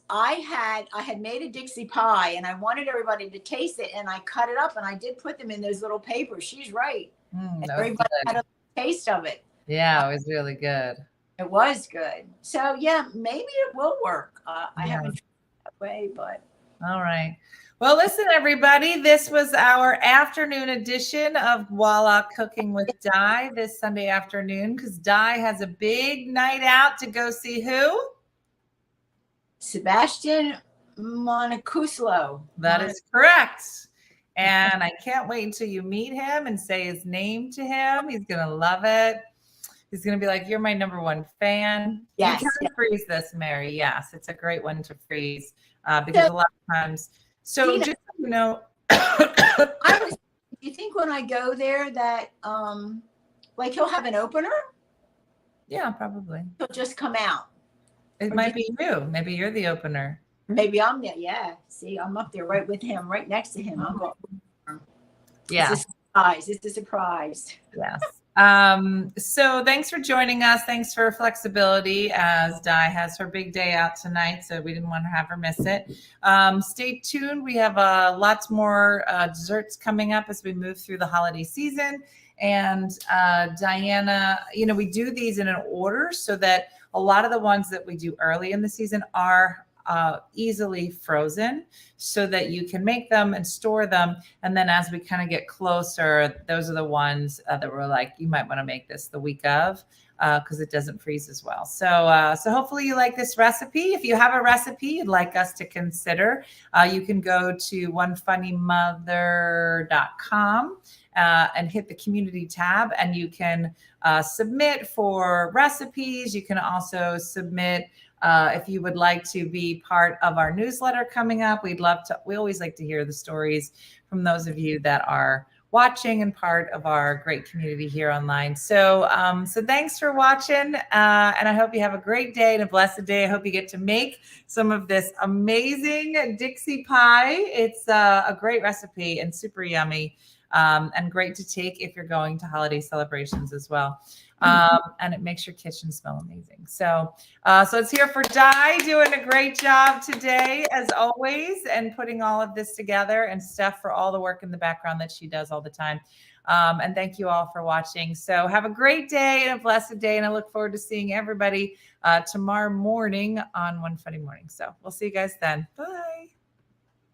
I had made a Dixie pie and I wanted everybody to taste it, and I cut it up and I did put them in those little papers. She's right. And everybody had a taste of it. Yeah, it was really good. It was good. So maybe it will work. I haven't tried that way, but all right. Well, listen, everybody, this was our afternoon edition of Voila Cooking with Di this Sunday afternoon, because Di has a big night out to go see who? Sebastian Monacuso. That is correct. And I can't wait until you meet him and say his name to him. He's going to love it. He's going to be like, you're my number one fan. Yes. You can freeze this, Mary. Yes, it's a great one to freeze because a lot of times. So just, do you think when I go there that he'll have an opener? Yeah, probably. He'll just come out. It might be you. Maybe you're the opener. Maybe I'm there. Yeah. See, I'm up there right with him, right next to him. I'm going. Yeah. It's a surprise. Yes. So thanks for joining us. Thanks for flexibility, as Di has her big day out tonight, so we didn't want to have her miss it. Stay tuned. We have lots more desserts coming up as we move through the holiday season. And Diana, we do these in an order so that a lot of the ones that we do early in the season are easily frozen, so that you can make them and store them. And then as we kind of get closer, those are the ones that we're like, you might want to make this the week of, because it doesn't freeze as well. So hopefully you like this recipe. If you have a recipe you'd like us to consider, you can go to onefunnymother.com and hit the community tab, and you can submit for recipes. You can also submit if you would like to be part of our newsletter coming up. We always like to hear the stories from those of you that are watching and part of our great community here online. So thanks for watching. And I hope you have a great day and a blessed day. I hope you get to make some of this amazing Dixie pie. It's a great recipe and super yummy, and great to take if you're going to holiday celebrations as well. And it makes your kitchen smell amazing. So it's here for Di, doing a great job today, as always, and putting all of this together, and Steph for all the work in the background that she does all the time. And thank you all for watching. So have a great day and a blessed day. And I look forward to seeing everybody tomorrow morning on One Funny Morning. So we'll see you guys then. Bye.